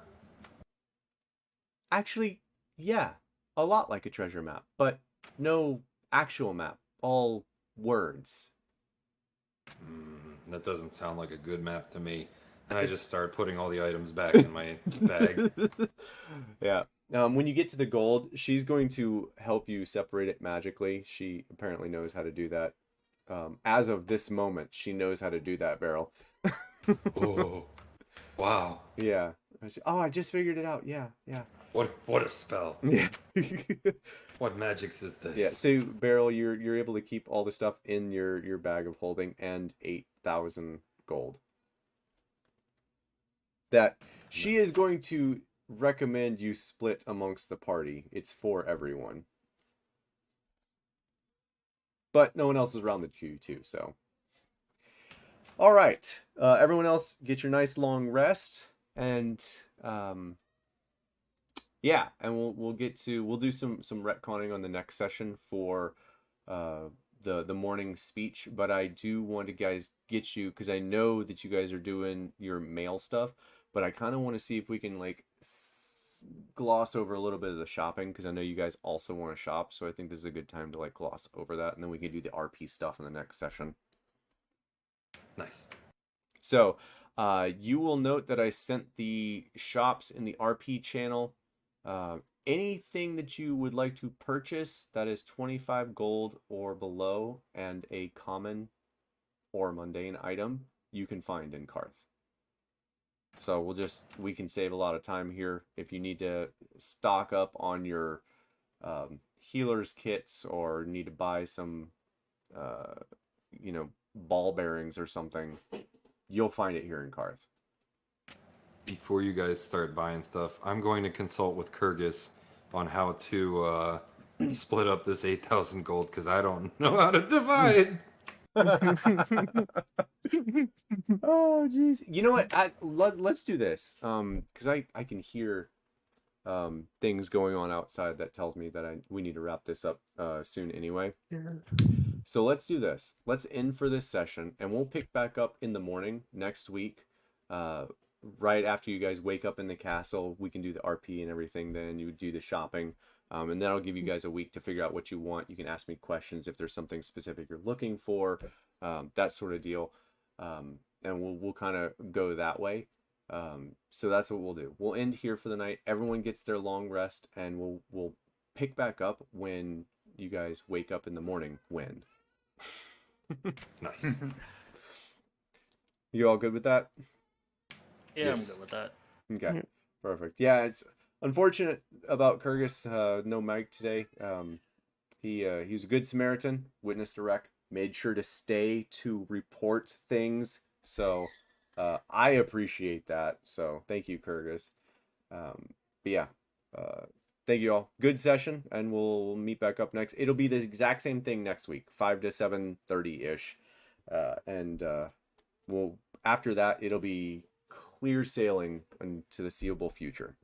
Actually, yeah, a lot like a treasure map, but no actual map. All words. That doesn't sound like a good map to me. And I just start putting all the items back in my bag. Yeah. When you get to the gold, she's going to help you separate it magically. She apparently knows how to do that. As of this moment, she knows how to do that, Beryl. Oh, wow! Yeah. Oh, I just figured it out. Yeah. What a spell! Yeah. What magics is this? Yeah. So Beryl, you're able to keep all the stuff in your bag of holding, and 8,000 gold. That she is going to recommend you split amongst the party. It's for everyone. But no one else is around the queue too, so. All right. Everyone else, get your nice long rest, and yeah, and we'll do some retconning on the next session for the morning speech. But I do want to get you, because I know that you guys are doing your mail stuff, but I kind of want to see if we can like gloss over a little bit of the shopping, because I know you guys also want to shop. So I think this is a good time to like gloss over that, and then we can do the RP stuff in the next session. Nice. So you will note that I sent the shops in the RP channel Anything that you would like to purchase that is 25 gold or below and a common or mundane item, you can find in Karth. So we can save a lot of time here. If you need to stock up on your healer's kits or need to buy some, ball bearings or something, you'll find it here in Karth. Before you guys start buying stuff, I'm going to consult with Kyrgyz on how to split up this 8,000 gold because I don't know how to divide. Oh, jeez. You know what? Let's do this. Because I can hear things going on outside that tells me that we need to wrap this up soon anyway. So let's do this. Let's end for this session, and we'll pick back up in the morning next week. Right after you guys wake up in the castle, we can do the RP and everything. Then you do the shopping, and then I'll give you guys a week to figure out what you want. You can ask me questions if there's something specific you're looking for, that sort of deal, and we'll kind of go that way. So that's what we'll do. We'll end here for the night. Everyone gets their long rest, and we'll pick back up when you guys wake up in the morning. When? Nice. You all good with that? Yeah, Yes. I'm good with that. Okay, Yeah. perfect. Yeah, it's unfortunate about Kyrgyz. No Mike today. He was a good Samaritan, witnessed a wreck, made sure to stay to report things. So I appreciate that. So thank you, Kyrgyz. But yeah, thank you all. Good session, and we'll meet back up next. It'll be the exact same thing next week, 5 to 7:30 ish, and we'll after that it'll be clear sailing into the seeable future.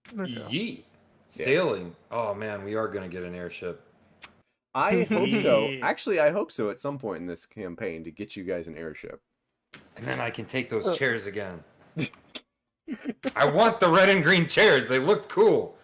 Yeet. Sailing. Oh man, we are gonna get an airship. I hope so. Actually, I hope so at some point in this campaign to get you guys an airship. And then I can take those chairs again. I want the red and green chairs. They looked cool.